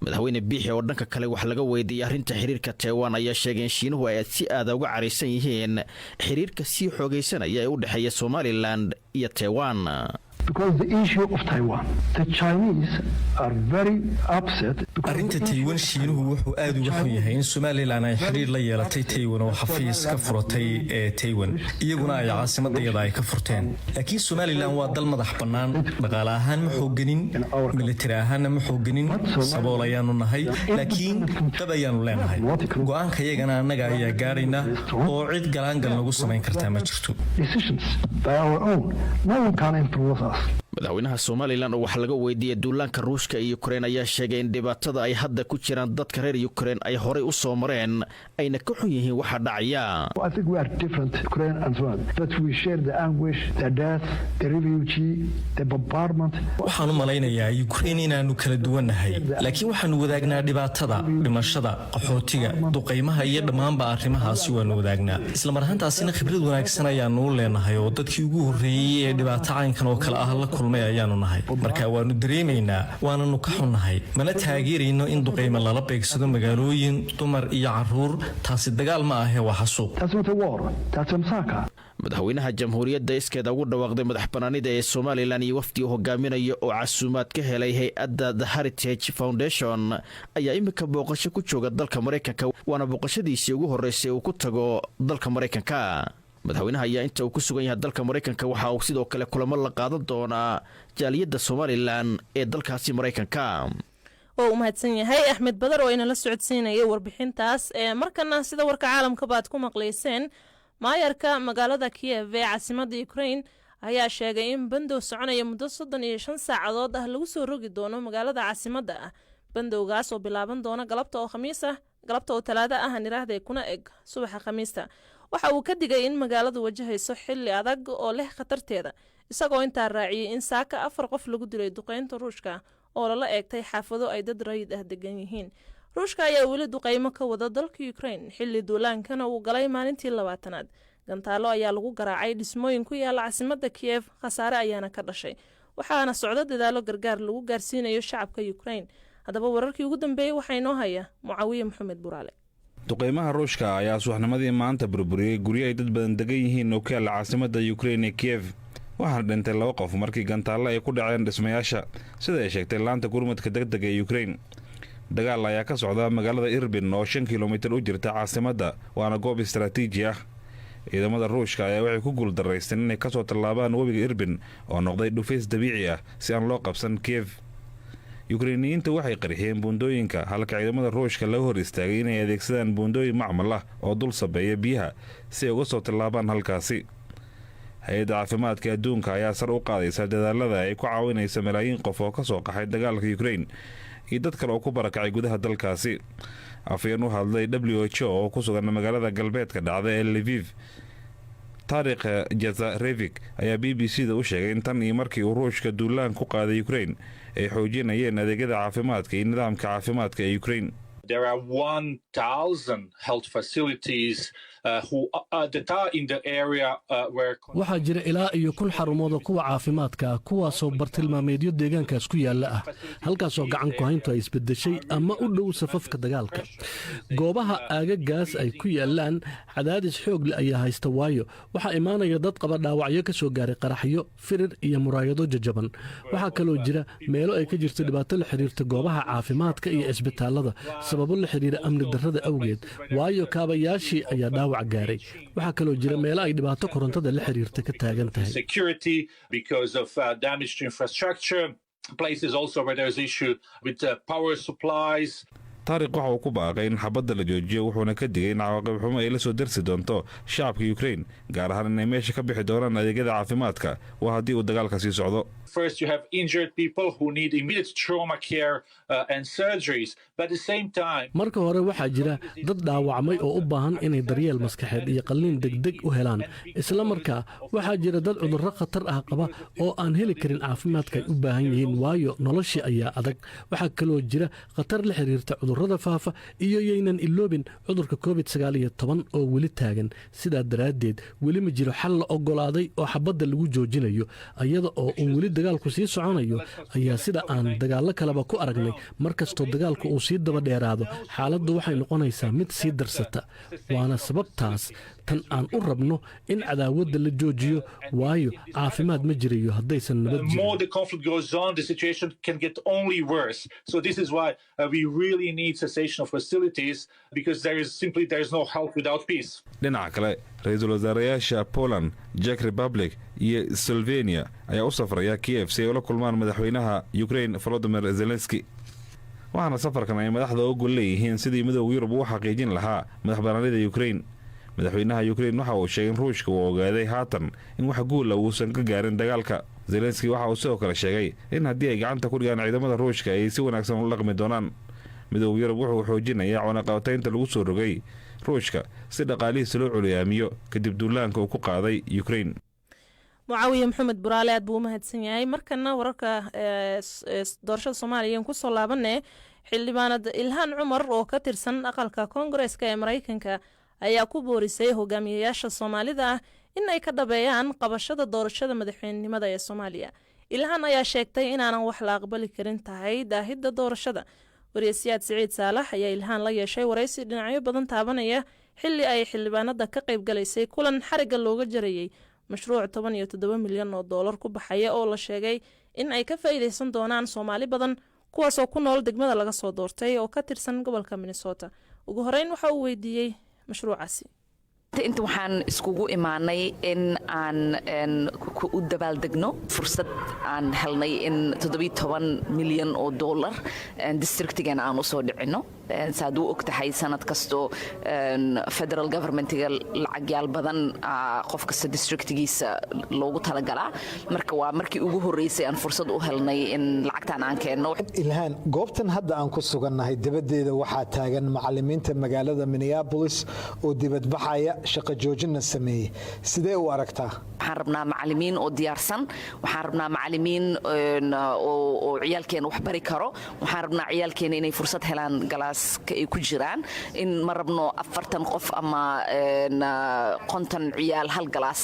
madaxweyne biixi oo dhanka kale wax laga weydiiyay arrinta xiriirka Taiwan ayaa sheegay in Shiinuhu ay si aad uga careysan yihiin xiriirka si xoogaysanaya ee u dhaxeeya Somaliland iyo Taiwan because the issue of Taiwan the Chinese are very upset arrinta Taiwan Shiinuhu wuxuu aad uga xun yahay in Somaliland ay xiriir la yeelatay Taiwan oo xafiis ka furatay ee Taiwan iyaguna ay caasimaddeeda ay ka furteen laakiin Somaliland waa dal madax bannaan dhaqaale ahaan ma xooganin military ahaan ma xooganin sabool ayaanu nahay laakiin qab ayaanu leenahay go'aanka iyagana annaga ayaa gaarayna oo cid galaangal nagu samayn kartaa ma jirto decisions by our own no one can influence us madaxweynaha somalilan oo wax laga weydiiyey duulaanka ruushka iyo ukrein ayaa sheegay in dhibaatada ay hadda ku jiraan dadka reer ukrein ay horey u soo mareen ayna ka xun yihiin waxa dhacaya. waxaan u malaynayaa ukrein inaannu kala duwannahay laakiin waxaannu wadaagnaa dhibaatada dhimashada qaxootiga duqaymaha iyo dhammaanba arrimahaasi waannu wadaagnaa islamar ahaantaasina khibrad wanaagsan ayaannu u leenahay oo dadkii ugu horreeyey ee dhibaato caynkan oo kale ah la kulmay ayaannu nahay marka waannu dareemaynaa waananu ka xunnahay mana taageerayno in duqaymo lala beegsado magaalooyin dumar iyo caruur taasi dagaal ma ahee waa xasuuq. madaxweynaha jamhuuriyadda iskeeda ugu dhawaaqday madax banaanida ee somalilan iyo wafdi uu hogaaminayo oo casuumaad ka helay hay-adda The Heritage Foundation ayaa iminka booqasho ku jooga dalka maraykanka waana booqashadiisii ugu horreysay uu ku tago dalka maraykanka. madaxweynaha ayaa inta uu ku sugan yahay dalka maraykanka waxa uu sidoo kale kulamo la qaadan doonaa jaaliyadda somalilan ee dalkaasi maraykanka. oo u mahadsan yahay axmed badar oo inala socodsiinayay warbixintaas. markana sida warka caalamka baad ku maqlayseen, maayarka magaalada Kiev ee caasimadda Ukraine ayaa sheegay in bandow soconaya muddo 35 saacadood ah lagu soo rogi doono magaalada caasimadda ah. bandowgaas oo bilaaban doona galabta oo talaado ah niraahday kuna eg subaxa khamiista. waxa uu ka digay in magaaladu wajahayso xilli adag oo leh khatarteeda, isagoo intaa raaciyay in saaka 4 qof lagu dilay duqeynta ruushka oo lala eegtay xaafado ay dad rayid ah degan yihiin. ruushka ayaa weli duqeymo ka wada dalka Ukraine xilli duulaankana uu galay maalintii 20aad. gantaalo ayaa lagu garaacay dhismooyin ku yaala caasimadda Kiev, khasaare ayaana ka dhashay. waxaana socdo dadaalo gargaar lagu gaarsiinayo shacabka Ukraine. haddaba wararkii ugu dambeeyay waxaa inoo haya Mucaawiye Maxamed Buraale. duqeymaha ruushka ayaa subaxnimadii maanta burburiyey guryo ay dad badan degan yihiin oo ku yaala caasimadda Ukraine ee Kiev. waxaana dhintay 2 qof markii gantaallo ay ku dhaceen dhismayaasha, sida ay sheegtay laanta gurmadka degdega ee Ukraine. dagaal ayaa ka socda magaalada Irbin oo 5 kiiloomitir u jirta caasimadda, waana goob istaraatiiji ah. ciidamada ruushka ayaa waxay ku guuldarraysteen inay ka soo tallaabaan webiga Irbin oo noqday dhufays dabiici ah si aan loo qabsan Kiev. Ukrainiyiinta waxay qarxiyeen buundooyinka halka ciidamada ruushka laga hor istaagay inay adeegsadaan buundooyin macmal ah oo dul sabeeya biyaha si ay uga soo tallaabaan halkaasi. hay-adda caafimaadka adduunka ayaa sar u qaadaysa dadaalada ay ku caawinaysa malaayiin qof oo ka soo qaxay dagaalka Ukraine iyo dad kale oo ku barakacay gudaha dalkaasi. afayeen u hadlay WHO oo ku sugan magaalada galbeedka dhacda ee Lviv, Tarik Jazarevik ayaa BBC-da u sheegay in tan iyo markii uu ruushka duulaan ku qaaday Ukraine ay xoojinayeen adeegyada caafimaadka iyo nidaamka caafimaadka ee Ukraine. There are 1,000 health facilities waxaa jira ilaa iyo 1,000 xarumood oo kuwa caafimaadka kuwaasoo bartilmaameedyo deegaankaas ku yaalla ah, halkaasoo gacan ku hayntu ay isbedeshay ama u dhow safafka dagaalka. goobaha aagagaas ay ku yaallaan cadaadis xoog leh ayaa haysta, waayo waxaa imaanaya dad qaba dhaawacyo ka soo gaaray qaraxyo, firir iyo muraayado jajaban. waxaa kaloo jira meelo ay ka jirto dhibaato la xiriirta goobaha caafimaadka iyo isbitaalada sababo la xiriira amni darrada awgeed, waayo kaabayaashii ayaa dhaawac gaaray. waxaa kaloo jira meelo ay dhibaato korontada la xiriirta ka taagan tahay. taariikh waxa uu ku baaqay in xabadda la joojiyo, wuxuuna ka digay in cawaaqib xumo ay la soo darsi doonto shacabka Ukraine, gaar ahaan inay meesha ka bixi doonaan adeegyada caafimaadka waa haddii uu dagaalka sii socdo. First, you have injured people who need immediate trauma care and surgeries. But at the same time, marka hore waxaa jira dad dhaawacmay oo u baahan inay daryeel maskaxeed iyo qalliin degdeg u helaan. isla markaa waxaa jira dad cudurro khatar ah qaba oo aan heli karin caafimaadka ay u baahan yihiin, waayo noloshii ayaa adag. waxaa kaloo jira khatar la xiriirta cudurrada faafa iyo yaynan iloobin cudurka COVID-19 oo weli taagan. sidaa daraaddeed weli ma jiro xal la oggolaaday oo xabadda lagu joojinayo, iyada oo uu weli dagaalku sii soconayo ayaa sida aan dagaallo kaleba ku aragnay, markastoo dagaalku uu sii daba dheeraado xaaladdu waxay noqonaysaa mid sii darsata. waana sababtaas tan aan u rabno in cadaawadda la joojiyo, waayo caafimaad ma jirayo haddaysan nabad dhinaca kale, ra-iisul wasaarayaasha Poland, Czech Republic iyo Slovenia ayaa u safraya Kiev si ay ula kulmaan madaxweynaha Ukraine Volodymyr Zelensky. waxaana safarkan ay madaxda ugu leeyihiin sidii midowga Yurub uu xaqiijin lahaa madaxbannaanida Ukraine. madaxweynaha Ukraine waxa uu sheegay in ruushka uu ogaaday haatan in wax guul ah uusan ka gaarin dagaalka. zelenski waxa uu sidoo kale sheegay in haddii ay gacanta ku dhigaan ciidamada ruushka ay si wanaagsan ula dhaqmi doonaan. midowga yurub wuxuu xoojinayaa cunaqabataynta lagu soo rogay ruushka si dhaqaalihiisa loo culiyaamiyo kadib duulaanka uu ku qaaday Ukraine. mucaawiye maxamed buraale aad buu u mahadsan yahay. markana wararka doorashada Soomaaliya ku soo laabanay xildhibaanada Ilhaan Cumar oo ka tirsan aqalka Koongareeska ee Mareykanka ayaa ku boorisay hogaamiyayaasha Soomaalida in ay ka dhabeeyaan qabashada doorashada madaxweynenimada ee Soomaaliya. Ilhaan ayaa sheegtay in aanan wax la aqbali karin tahay daahida doorashada. wariyasiyaad Siciid Saalax ayaa Ilhaan la yeeshay waraysi dhinacyo badan taabanaya xilli ay xildhibaanada ka qayb galaysay kulan xariga looga jarayay mashruuc 17 milyan oo dollar ku baxaya oo la sheegay in ay ka faa'iideysan doonaan Soomaali badan kuwaas oo ku nool degmada laga soo doortay oo ka tirsan gobolka Minnesota. ugu horeyn waxa uu weydiiyay mashruucaasi. inta waxaan iskugu imaanay in aan u dabaaldegno fursad aan helnay in 17 milyan oo dollar districtigan aan u soo dhicino. saad u ogtahay sanad kasto federal governmentiga lacagyaal badan qof kasta districtigiisa loogu talagalaa. marka waa markii ugu horeysay aan fursad u helnay in lacagtaan aan keenno. Ilhaan, goobtan hadda aan ku sugannahay dabadeeda waxaa taagan macallimiinta magaalada Minneapolis oo dibadbaxaya shaqo joojina sameeyay. sidee u aragtaa? waxaan rabnaa macallimiin oo diyaarsan, waxaan rabnaa macallimiin oo ciyaalkeena wax bari karo, waxaan rabnaa ciyaalkeena inay fursad helaan galaaska ay ku jiraan, in ma rabno 40 qof ama 50 ciyaal hal galaas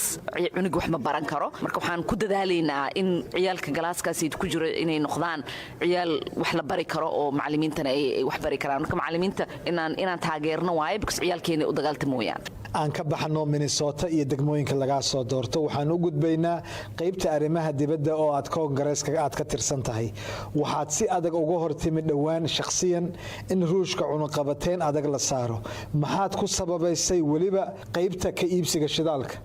cunug wax ma baran karo. marka waxaan ku dadaalaynaa in ciyaalka galaaskaasi ku jiro inay noqdaan ciyaal wax la bari karo oo macallimiintana ay wax bari karaan. marka macallimiinta inaan taageerno waaye because ciyaalkeena u dagaaltamayaan. aan ka baxno Minnesota iyo degmooyinka laga soo doorto waxaan u gudbaynaa qaybta arrimaha dibadda oo aad Koongareeska aad ka tirsan tahay. waxaad si adag uga hortimid dhawaan shakhsiyan in ruushka cunaqabateen adag la saaro. maxaad ku sababaysay waliba qaybta ka iibsiga shidaalka?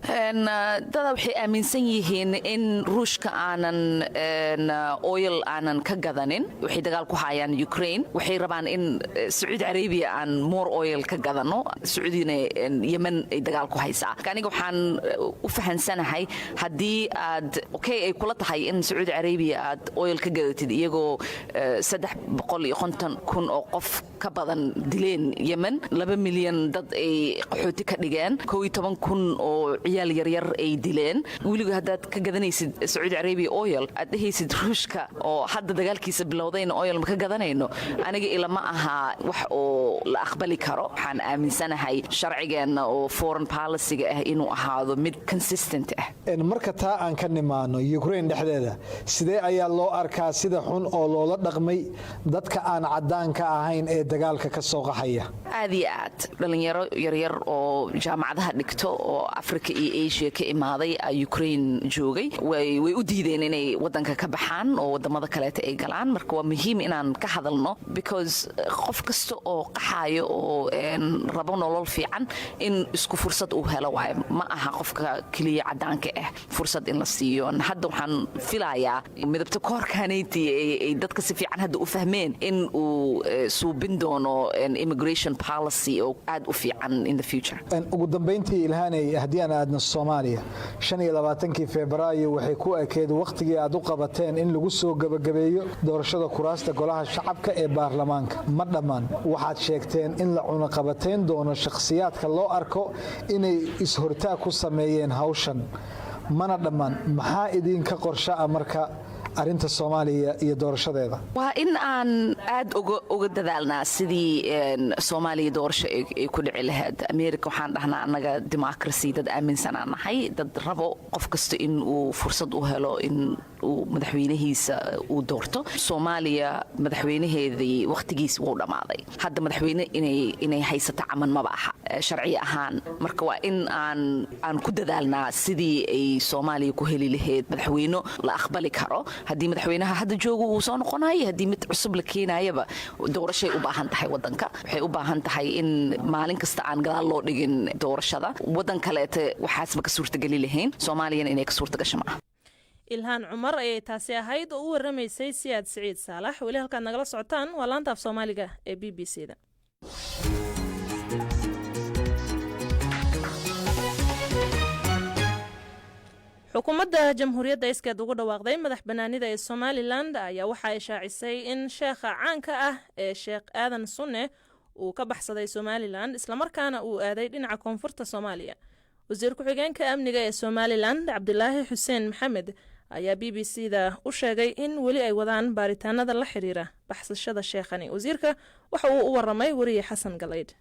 dada waxay aaminsan yihiin in ruushka aanan oil aanan ka gadanin. waxay dagaal ku hayaan Ukraine. waxay rabaan in Saudi Arabia aan more oil ka gadano. Saudina Yemen ay dagaal ku haysaa. aniga waxaan u fahansanahay haddii aad ay kula tahay in Saudi Arabia aad oil ka gadatid iyagoo 350,000 oo qof ka badan dileen Yemen, 2 milyan dad ay qaxooti ka dhigeen, 12,000 oo ciyaal yaryar ay dileen. weliba haddaad ka gadanaysid Saudi Arabia oil aad dhehaysid ruushka oo hadda dagaalkiisa bilowdayna oil ma ka gadanayno, aniga ilama aha wax oo la aqbali karo. waxaan aaminsanahay sharcigeena oo foreign policy ah inuu ahaado mid consistent ah. marka taa aan ka nimaano Ukraine dhexdeeda sidee ayaa loo arkaa sida xun oo loola dhaqmay dadka aan cadaanka ahayn ee dagaalka ka soo qaxaya? aad iyo aad dhalinyaro yaryar oo jaamacadaha dhigto oo Afrika iyo Asia ka imaaday Ukraine joogay way u diideen inay wadanka ka baxaan oo wadamada kale ay galaan. marka waa muhiim inaan ka hadalno because qof kasta oo qaxayo oo rabo nolol fiican in isku fursad uu helo waay. ma aha qofka kaliya cadaanka ah fursad in la siiyo. hadda waxaan filayaa midabta koorkaanayti ay dadka si fiican hadda u fahmeen in uu suubin doono immigration policy oo aad u fiican in the future. ugu dambeyntii Ilhaanay, haddii aan aadno Soomaaliya 25 Febraayo waxay ku ekeed waqtigii aad u qabateen in lagu soo gabagabeeyo doorashada kuraasta golaha shacabka ee baarlamaanka. ma dhammaan waxaad sheegteen in la cunaqabateen doono shakhsiyaadka loo arko inay is-hortaag ku sameeyeen hawshan. mana dhammaan maxaa idinka qorshaa marka arinta Soomaaliya iyo doorashadeeda? waa in aan aad uga dadaalnaa sidii Soomaaliya doorasho ay ku dhici lahayd. America waxaan dhahnaa anaga democracy dad aaminsanaan nahay, dad rabo qof kasta in uu fursad u helo in uu madaxweynahiisa uu doorto. Soomaaliya madaxweynaheedii waqtigiisa wuu dhamaaday. hadda madaxweyne inay haysato caman maba aha sharci ahaan. marka waa in aan ku dadaalnaa sidii ay Soomaaliya ku heli lahayd madaxweyne la aqbali karo. haddii madaxweynaha hadda joogo uu soo noqonayo, haddii mid cusub la keenayaba doorashay u baahan tahay wadanka. waxay u baahan tahay in maalin kasta aan gadaal loo dhigin doorashada. wadan kaleete waxaasba ka suurtageli lahayn, Soomaaliyana inay ka suurtagasho maaha. Ilhaan Cumar ayay taasi ahayd oo u waramaysay Siyaad Siciid Saalax. weli halkaad nagala socotaan waa laanta af Soomaaliga ee BBC-da. xukuumadda jamhuuriyadda iskeed ugu dhawaaqday madax banaanida ee somalilan ayaa waxa ay shaacisay in sheekha caanka ah ee sheekh aadan sunne uu ka baxsaday somalilan islamarkaana uu aaday dhinaca koonfurta soomaaliya. wasiir ku-xigeenka amniga ee somalilan cabdilaahi xuseen maxamed ayaa b b c da u sheegay in weli ay wadaan baaritaanada la xiriira baxsashada sheekhani. wasiirka waxa uu u waramay wariye xasan galaydh.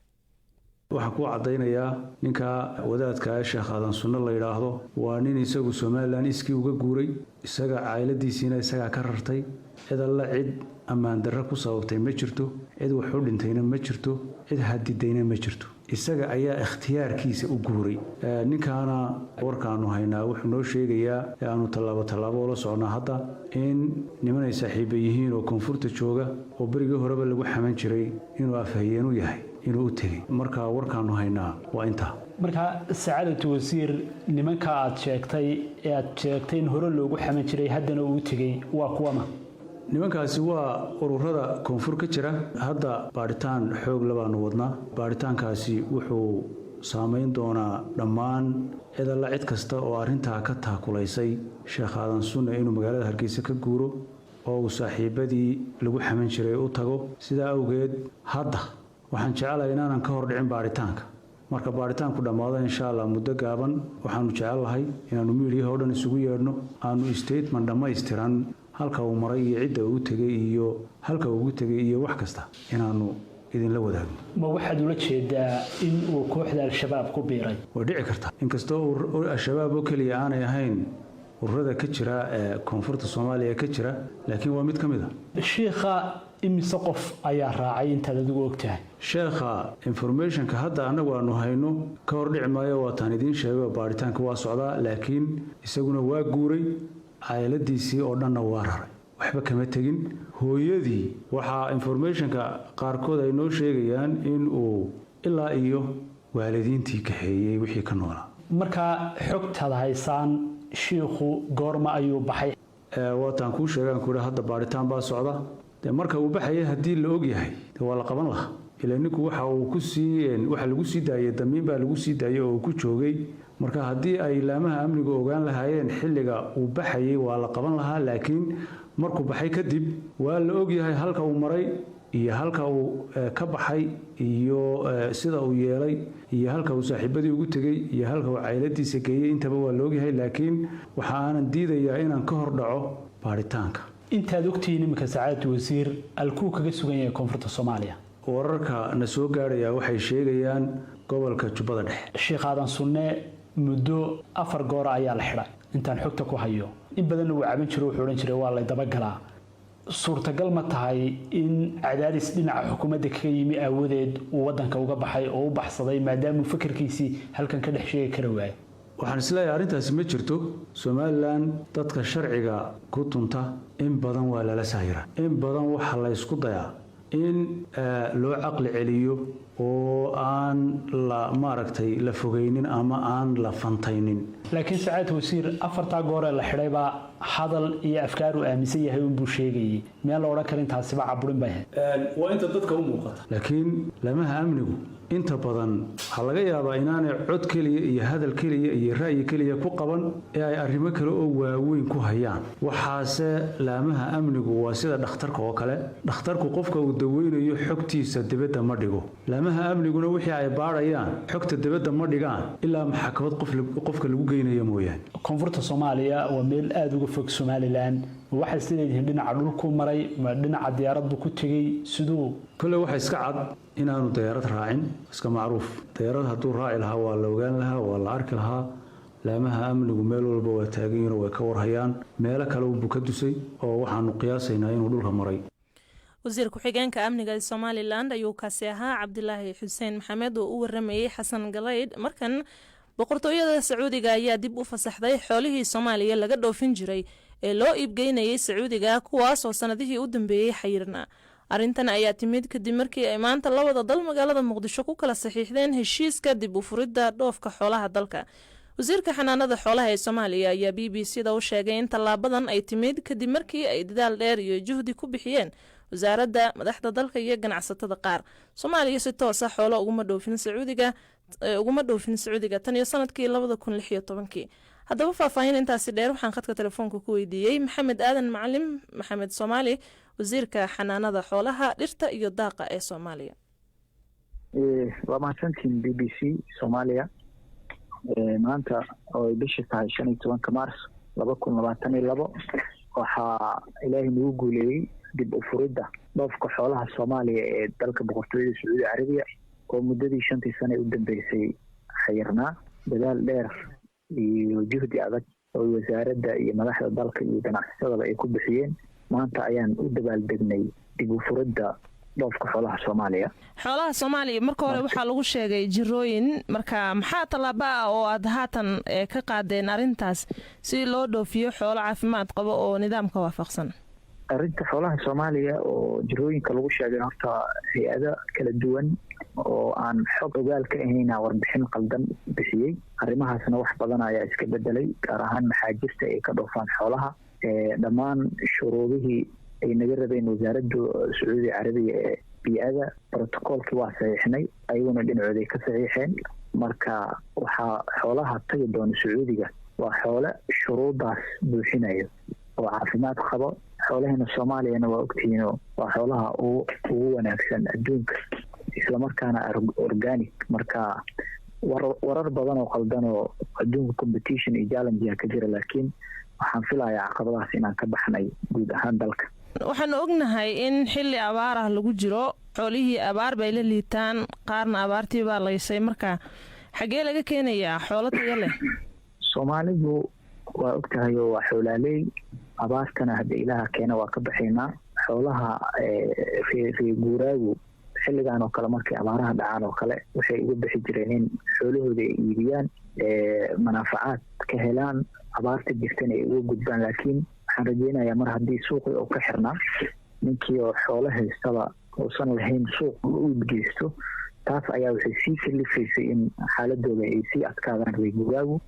waxaan ku caddaynayaa ninka wadaadka sheekh aadan sunne la yidhaahdo waa nin isagu somalilan iskii uga guuray, isaga cayladiisiina isagaa ka rartay. cid alla cid ammaan darro ku sababtay ma jirto, cid wax u dhintayna ma jirto, cid hadidayna ma jirto. isaga ayaa ikhtiyaarkiisa u guuray. ninkaana warkaanu haynaa wuxuu noo sheegayaa aanu tallaabo ula socnaa hadda in nimanay saaxiiba yihiin oo koonfurta jooga oo berigii horeba lagu xaman jiray inuu afhayeenu yahay inuu u tegey. marka warkaanu haynaa waa intaa. marka sacaadatu wasiir, nimanka aad sheegtay in hore loogu xaman jiray haddana uu tegey waa kuwama? nimankaasi waa ururada koonfur ka jira. hadda baadhitaan xoog labaanu wadnaa. baadhitaankaasi wuxuu saamayn doonaa dhammaan cid alla cid kasta oo arrintaa ka taakulaysay sheekh aadan sunne inuu magaalada hargeysa ka guuro oo uu saaxiibadii lagu xaman jiray u tago. sidaa awgeed hadda waxaan jecelahay inaanan ka hor dhicin baadhitaanka. marka baadhitaanku dhammaado insha allah muddo gaaban waxaanu jecellahay inaannu miidiyaha oo dhan isugu yeedhno, aanu statement dhammaystiran halka uu maray iyo cidda uu tegey iyo halka uu ugu tegey iyo wax kasta inaannu idinla wadaagno. ma waxaad ula jeedaa in uu kooxda al-shabaab ku biiray? way dhici kartaa, inkastoo al-shabaab oo keliya aanay ahayn ururada ka jira ee koonfurta soomaaliya ka jira, laakiin waa mid ka mid a. sheekha imise qof ayaa raacay intaad adigu ogtahay? sheekha informationka hadda annagu aanu hayno ka hor dhici maayo, waataan idiin sheegay baadhitaanka waa socdaa, laakiin isaguna waa guuray, cayladiisii oo dhanna waa raray, waxba kama tegin. hooyadii waxaa informationka qaarkood ay noo sheegayaan in uu ilaa iyo waalidiintii kaxeeyey wixii ka noolaa. markaa xogtaad haysaan shiikhu goorma ayuu baxay? waataan kuu sheegaan ku hadda baadhitaan baa socda. dee marka uu baxayay haddii la og yahay de waa la qaban lahaa. ilaa ninku waxa lagu sii daayey damiin baa lagu sii daayey oo uu ku joogay. marka haddii ay laamaha amnigu ogaan lahaayeen xilliga uu baxayay waa la qaban lahaa, laakiin markuu baxay kadib waa la ogyahay halka uu maray iyo halka uu ka baxay iyo sida uu yeelay iyo halka uu saaxiibadii ugu tegey iyo halka uu cayladiisa geeyey, intaba waa la ogyahay. laakiin waxa aanan diidayaa inaan ka hor dhaco baadhitaanka. intaad ogtihiin iminka sacaadatu wasiir, alkuu kaga sugan yahay koonfurta soomaaliya? wararka na soo gaaraya waxay sheegayaan gobolka jubbada dhexe. sheekh aadan sunne muddo 4 goor ayaa la xidhay intaan xogta ku hayo. in badan uu caban jiro wuxuu odhan jiray waa la dabagalaa. suurtagal ma tahay in cadaadis dhinaca xukuumadda kaga yimi aawadeed uu waddanka uga baxay oo u baxsaday maadaama uu fikirkiisii halkan ka dhex sheegi kara waayay? waxaan isleeyahay arrintaasi ma jirto. somalilan dadka sharciga ku tunta in badan waa lala saayira, in badan waxaa la ysku dayaa in loo caqli celiyo oo aan maaragtay la fogeynin ama aan la fantaynin. laakiin sacaad wasiir 4 goor la xidhay baa hadal iyo afkaar uu aaminsan yahay un buu sheegayay. meel la odhan karo intaasiba caburin bay ahayd. waa inta dadka u muuqata. laakiin lamaha amnigu inta badan waxaa laga yaabaa inaanay cod keliya iyo hadal keliya iyo ra'yi keliya ku qaban ee ay arrimo kale oo waaweyn ku hayaan. waxaase laamaha amnigu waa sida dhakhtarka oo kale. dhakhtarku qofka uu daweynayo xogtiisa dibadda ma dhigo. laamaha amniguna wixii ay baadhayaan xogta dibadda ma dhigaan ilaa maxkamad qofka lagu geynayo mooyaane. koonfurta soomaaliya waa meel aada uga fog somalilan. waxay isleeyihiin dhinaca dhulku maray ma dhinaca diyaaraddu ku tegey siduu? kole waxa iska cad inaanu diyaarad raacin, iska macruuf. diyaarad hadduu raaci lahaa waa la ogaan lahaa, waa la arki lahaa. laamaha amnigu meel walba waa taagan oo way ka warhayaan. meelo kale unbuu ka dusay oo waxaanu qiyaasaynaa inuu dhulka maray. wasiir ku-xigeenka amniga ee somalilan ayuu kaasi ahaa cabdilaahi xuseen maxamed oo u waramayey xasan galaydh. markan boqortooyada sacuudiga ayaa dib u fasaxday xoolihii soomaaliya laga dhoofin jiray ee loo iibgeynayay sacuudiga, kuwaas oo sanadihii u dambeeyey xayirnaa. arrintan ayaa timid kadib markii ay maanta labada dal magaalada muqdisho ku kala saxiixdeen heshiiska dib u furidda dhoofka xoolaha dalka. wasiirka xanaanada xoolaha ee soomaaliya ayaa b b c da u sheegay in tallaabadan ay timid kadib markii ay dadaal dheer iyo juhdi ku bixiyeen wasaaradda, madaxda dalka iyo ganacsatada qaar. soomaaliya si toosa xoolo uguma dhoofin sacuudiga tan iyo sanadkii 2016. haddaba faahfaahin intaasi dheer waxaan khadka telefoonka ku weydiiyey maxamed aadan macalim maxamed soomaali wasiirka xanaanada xoolaha dhirta iyo daaqa ee Soomaaliya. waa mahadsantiin b b c Soomaaliya. maanta oo bishii tahay 15 Maars 2022 waxaa ilaahay nagu guuleeyey dib u furidda dhoofka xoolaha Soomaaliya ee dalka boqortooyada Sacuudi Carabiya oo muddadii 5 sano u dambeysay xayirnaa dadaal dheer iyo juhdi adag oo wasaaradda iyo madaxda dalka iyo ganacsatada ay ku bixiyeen. maanta ayaan u dabaaldegnay dib u furidda dhoofka xoolaha Soomaaliya. xoolaha Soomaaliya marka hore waxaa lagu sheegay jirooyin, marka maxaa talaabo ah oo aad haatan ka qaadeen arintaas si loo dhoofiyo xoolo caafimaad qaba oo nidaamka waafaqsan? arinta xoolaha Soomaaliya oo jirooyinka lagu sheegay horta hay'ado kala duwan oo aan xog ogaal ka ahayn warbixin qaldan bixiyay. arrimahaasna wax badan ayaa iska bedelay, gaar ahaan maxaajirta ay ka dhoofaan xoolaha. dhammaan shuruudihii ay naga rabeen wasaaradda Sacuudi Carabiya ee biyaada protocolkii waa saxiixnay, ayaguna dhinacooda ay ka saxiixeen. marka waxaa xoolaha tagi doona Sacuudiga waa xoolo shuruudaas buuxinayo oo caafimaad qabo. xoolaheena Soomaaliyana waa ogtihiin waa xoolaha ugu wanaagsan adduunka, isla markaana organic. marka warar badan oo qaldan oo adduunka competition iyo challenge ka jira, laakiin waxaan filayaa caqabadahaas inaan ka baxnay guud ahaan dalka. waxaan ognahay in xilli abaar ah lagu jiro, xoolihii abaar bay la liitaan, qaarna abaartii baa laysay. marka xagee laga keenayaa xoolo tayo leh? Soomaalidu waa ogtahay oo waa xoolaaley, abaartana hadda ilaaha keena waa ka baxaynaa. xoolaha reer guuraagu xilligan oo kale markay abaaraha dhacaan oo kale waxay uga bixi jireen in xoolahooda ay iibiyaan, manaafacaad ka helaan, abaarta jirtana ay uga gudbaan. laakiin waxaan rajeynayaa mar haddii suuqii oo ka xirnaa, ninkii oo xoolo haystaba uusan lahayn suuq u iibgeysto, taas ayaa waxay sii kalifaysay in xaaladooda ay sii adkaadaan reer guuraagu.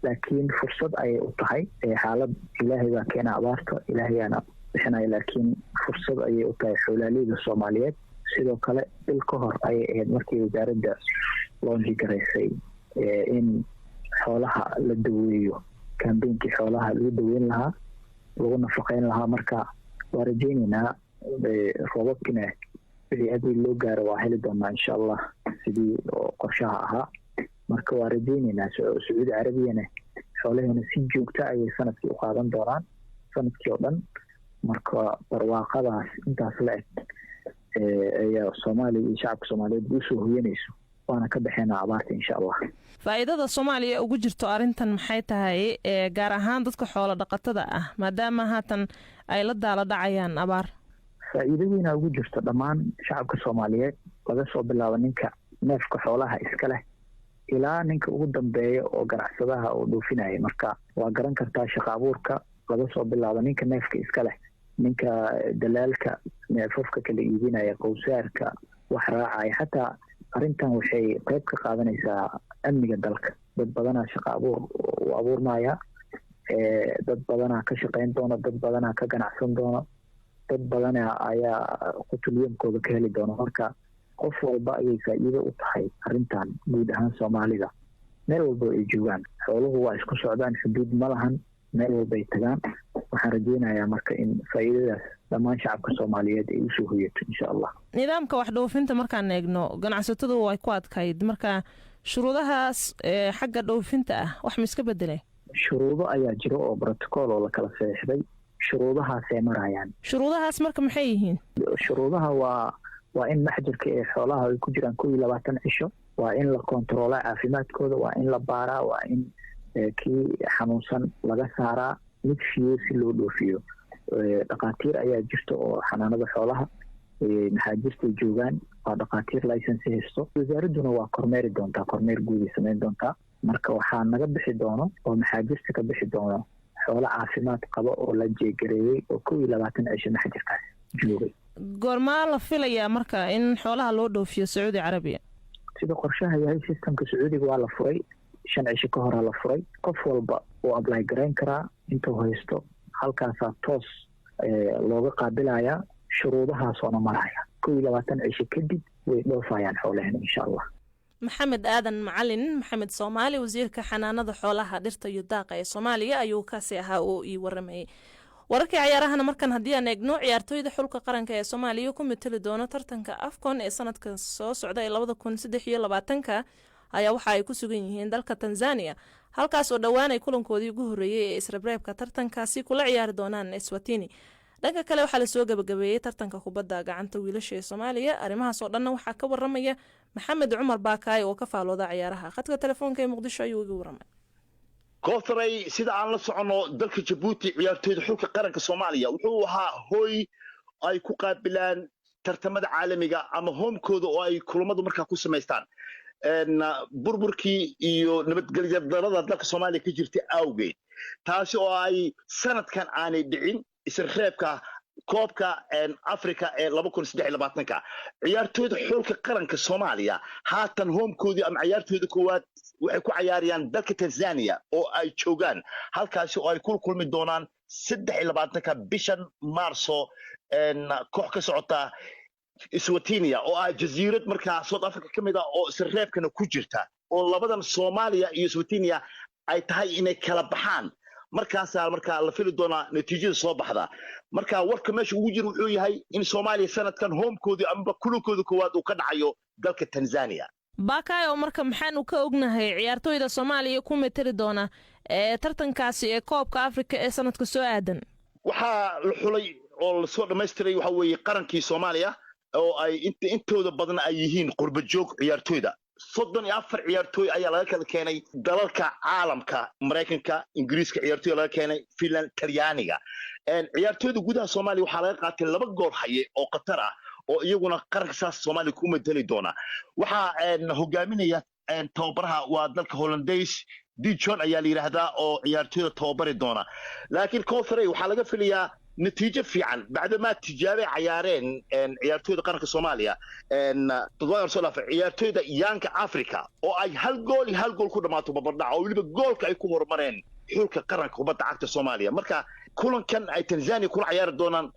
laakiin fursad ayay u tahay. xaalad ilaahay baa keena abaarta, ilaahayaana bixinaya, laakiin fursad ayay u tahay xoolaaleyda Soomaaliyeed. sidoo kale bil ka hor ayay ahayd markii wasaaradda loonji garaysay in xoolaha la daweeyo, kambeynkii xoolaha lagu daweyn lahaa, lagu nafaqeyn lahaa. marka waa rajeynaynaa roobabkina wixii hadii loo gaaro waa heli doonaa insha allah sidii oo qorshaha ahaa. marka waa rajeynaynaa Sacuudi Carabiyana xoolaheena si joogta ayay sanadkii u qaadan doonaan, sanadkii oo dhan. marka barwaaqadaas intaas la eg ayaa Soomaaliya iyo shacabka Soomaaliyeed u soo hoyanayso, waana ka baxaynaa abaarta insha allah. faa'iidada Soomaaliya ugu jirto arintan maxay tahay, gaar ahaan dadka xoolo dhaqatada ah maadaama haatan ay la daala dhacayaan abaar? faa'iidadiina ugu jirto dhammaan shacabka Soomaaliyeed, laga soo bilaabo ninka neefka xoolaha iska leh ilaa ninka ugu dambeeya oo ganacsadaha oo dhoofinaya. marka waa garan kartaa shaqo abuurka, laga soo bilaabo ninka neefka iska leh, ninka dalaalka neefafka kala iibinaya, qowsaarka wax raacaya. xataa arrintan waxay qayb ka qaadanaysaa amniga dalka. dad badanaa shaqo abuur u abuurmaya, dad badanaa ka shaqayn doona, dad badanaa ka ganacsan doona, dad badanaa ayaa qutulyoonkooda ka heli doona. marka qof walba ayay faa'iido u tahay arrintan guud ahaan Soomaalida, meel walba ay joogaan. xooluhu waa isku socdaan, xuduud ma lahan, meel walba ay tagaan. waxaan rajeynayaa marka in faa'iidadaas dhammaan shacabka Soomaaliyeed ay usoo hoyato insha allah. nidaamka wax dhoofinta markaan eegno, ganacsatadu way ku adkayd. marka shuruudahaas xagga dhoofinta ah wax ma iska bedelay? shuruudo ayaa jiro oo protocol oo la kala saxiixday, shuruudahaasay marayaan. shuruudahaas marka maxay yihiin? shuruudaha waa in maxjarka ee xoolaha ay ku jiraan 21 cisho, waa in la kontroolaa caafimaadkooda, waa in la baaraa, waa in kii xanuunsan laga saaraa, mid fiyo si loo dhoofiyo. dhaqaatiir ayaa jirta oo xanaanada xoolaha maxaajirta joogaan, waa dhaqaatiir license haysto. wasaaradduna waa kormeeri doontaa, kormeer guudi samayn doontaa. marka waxaa naga bixi doono oo maxaajirta ka bixi doono xoolo caafimaad qaba oo la jeegareeyey oo 21 cisho maxjarkaas joogay. goormaa la filayaa marka in xoolaha loo dhoofiyo Sacuudi Carabiya? sida qorshaha yahay systemka Sacuudiga waa la furay 5 cisho ka hor la furay. qof walba uu apply gareyn karaa intuu haysto, halkaasaa toos looga qaabilayaa. shuruudahaas oo maraya 21 cisho kadib way dhoofayaan xoolaheena insha allah. maxamed aadan macalin maxamed soomaali wasiirka xanaanada xoolaha dhirta iyo daaqa ee soomaaliya ayuu kaasi ahaa oo ii waramayay. wararkii ciyaarahana markan haddii aan eegno ciyaartooyda xulka qaranka ee soomaaliya ku matali doono tartanka afcon ee sanadka soo socda ee 2023 ayaa waxa ay ku sugan yihiin dalka Tanzania, halkaas oo dhowaan ay kulankoodii ugu horeeyay ee isreebreebka tartankaasi kula ciyaari doonaan Eswatini. dhanka kale waxaa la soo gabagabeeyay tartanka kubadda gacanta wiilasha ee Soomaaliya. arrimahaas oo dhan waxaa ka waramaya maxamed cumar baakaay oo ka faalooda ciyaaraha khadka telefoonka ee Muqdisho ayuu uga waramay. kootaray sida aan la socono dalka Djibouti ciyaartooyda xulka qaranka Soomaaliya wuxuu ahaa hooy ay ku qaabilaan tartamada caalamiga ama hoomkooda oo ay kulamadu markaa ku samaystaan burburkii iyo nabadgelyo darrada dalka Soomaaliya ka jirtay awgeed, taasi oo ay sanadkan aanay dhicin isreebka koobka Afrika ee 2023 ciyaartooyda xulka qaranka Soomaaliya haatan hoomkoodii ama ciyaartooyda koowaad waxay ku ciyaarayaan dalka Tanzania oo ay joogaan halkaasi oo ay ku kulmi doonaan 23 bishan Maarso koox ka socota Eswatini oo ah jasiirad markaa South Africa kamid ah oo isreebkana ku jirta oo labadan Soomaaliya iyo Eswatini ay tahay inay kala baxaan markaas la fili doona natiijada soo baxda. marka warka meesha ugu jiro wuxuu yahay in Soomaaliya sanadkan hoomkoodii ama kulankooda koowaad uu ka dhacayo dalka Tanzania. baakayo marka maxaan ka ognahay ciyaartooyda Soomaaliya ku matali doona tartankaasi ee koobka Afrika ee sanadka soo aadan? waxaa la xulay oo la soo dhameystiray waxa weeye qarankii Soomaaliya oo ay intooda badan ay yihiin qurba joog ciyaartooyda. 34 ciyaartooy ayaa laga kala keenay dalalka caalamka, Mareykanka, Ingiriiska ciyaartooy laga keenay, Finland, Talyaaniga. ciyaartooyda gudaha Soomaaliya waxaa laga qaatay 2 gool haye oo Qatar ah oo iyaguna qaranka saas Soomaaliya ku matali doona. waxaa hogaaminaya tababaraha waa dalka Hollandaise Dijon ayaa la yiraahdaa oo ciyaartooyda tababari doona. laakiin koofaray waxaa laga filayaa natiijo fiican bacdama tijaabay ciyaareen ciyaartooyda qaranka Soomaaliya ciyaartooyda Young Africa oo ay hal gool ku dhamaato babardhac oo waliba goolka ay ku hormareen xulka qaranka kubadda cagta Soomaaliya. marka kulankan ay Tanzania kula ciyaari doonaan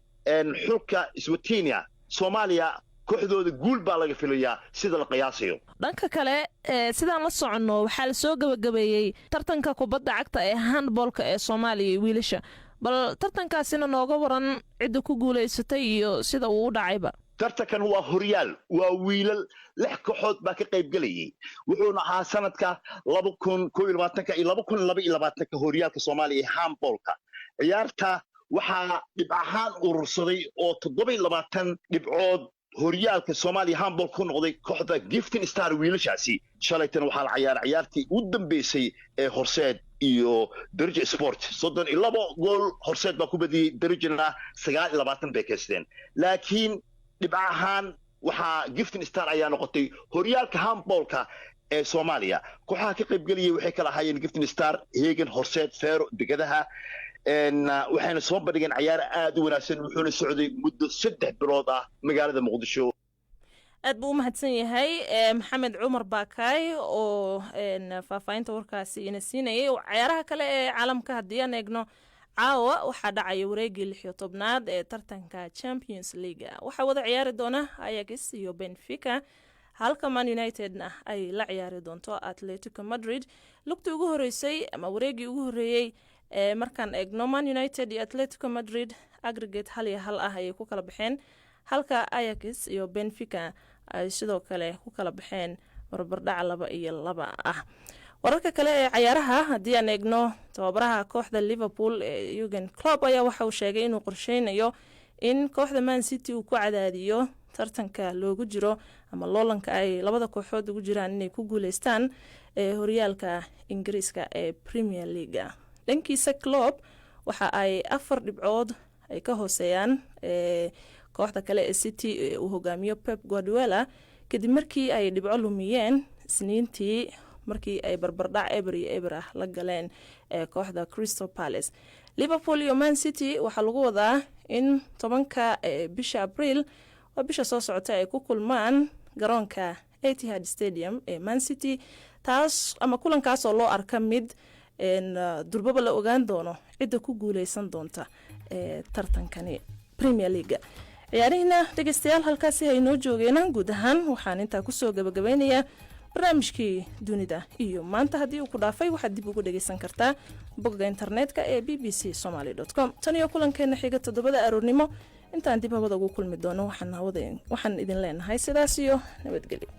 xulka Eswatini Soomaaliya kooxdooda guul baa laga filayaa sida la qiyaasayo. dhanka kale sidaan la socono waxaa la soo gabagabeeyay tartanka kubadda cagta ee handballka ee Soomaaliya wiilasha, bal tartankaasina nooga waran cidda ku guuleysatay iyo sida uu u dhacayba. tartankan waa horyaal, waa wiilal 6 kooxood baa ka qayb galayay, wuxuuna ahaa sanadka 2021 iyo 2022 horyaalka Soomaaliya ee handballka. ciyaarta waxaa dhibcahaan urursaday oo 27 dhibcood horyaalka Soomaaliya handball ku noqday kooxda Gifting Star wiilashaasi. shalaytan waxaa la ciyaaray ciyaartii u dambeysay ee Horseed iyo Darija Sport 32 gool Horseed baa ku badiyay, Darijana 29 bay kaysteen. laakiin dhibcahaan waxaa Gifting Star ayaa noqotay horyaalka handballka ee Soomaaliya. kooxaha ka qayb galiyay waxay kala ahaayeen Gifting Star, Hegan, Horseed, Feero, Degadaha. waxayna soo bandhigeen ciyaar aad u wanaagsan, wuxuuna socday muddo 3 bilood ah magaalada Muqdisho. aad buu u mahadsan yahay maxamed cumar baakaay oo faahfaahinta warkaasi ina siinayay. ciyaaraha kale ee caalamka haddii aan eegno caawa waxaa dhacaya wareegii 16aad ee tartanka Champions League. waxaa wada ciyaari doona Ajax iyo Benfica, halka Man United-na ay la ciyaari doonto Atletico Madrid. lugtii ugu horeysay ama wareegii ugu horeeyay markaan eegno Man United iyo Atletico Madrid aggregate 1-1 ah ayay ku kala baxeen, halka Ajax iyo Benfica ay sidoo kale ku kala baxeen barbardhac 2-2 ah. wararka kale ee ciyaaraha haddii aan eegno tababaraha kooxda Liverpool ee Jurgen Klopp ayaa waxa uu sheegay inuu qorsheynayo in kooxda Man City uu ku cadaadiyo tartanka loogu jiro ama loolanka ay labada kooxood ugu jiraan inay ku guuleystaan horyaalka Ingiriiska ee Premier League. dhankiisa Klopp waxa ay 4 dhibcood ay ka hooseeyaan kooxda kale ee City uu hogaamiyo Pep Guardiola kadib markii ay dhibco lumiyeen Isniintii markii ay barbardhac eber ah la galeen kooxda Crystal Palace. Liverpool iyo Man City waxaa lagu wadaa in 10ka bisha April oo bisha soo socota ay ku kulmaan garoonka Etihad Stadium ee Man City, taas ama kulankaas oo loo arka mid durbaba la ogaan doono cidda ku guuleysan doonta tartankani Premier League. ciyaarihina dhegeystayaal halkaasi ay noo joogeen guud ahaan waxaan intaa kusoo gabagabeynayaa barnaamijkii dunida iyo maanta haddii uu ku dhaafay waxaad dib ugu dhegaysan kartaa bogga internetka ee bbcsomali.com tan iyo kulankeena xiga 7 aroornimo intaan dib hawada ugu kulmi doono waxaan idin leenahay sidaas iyo nabadgelyo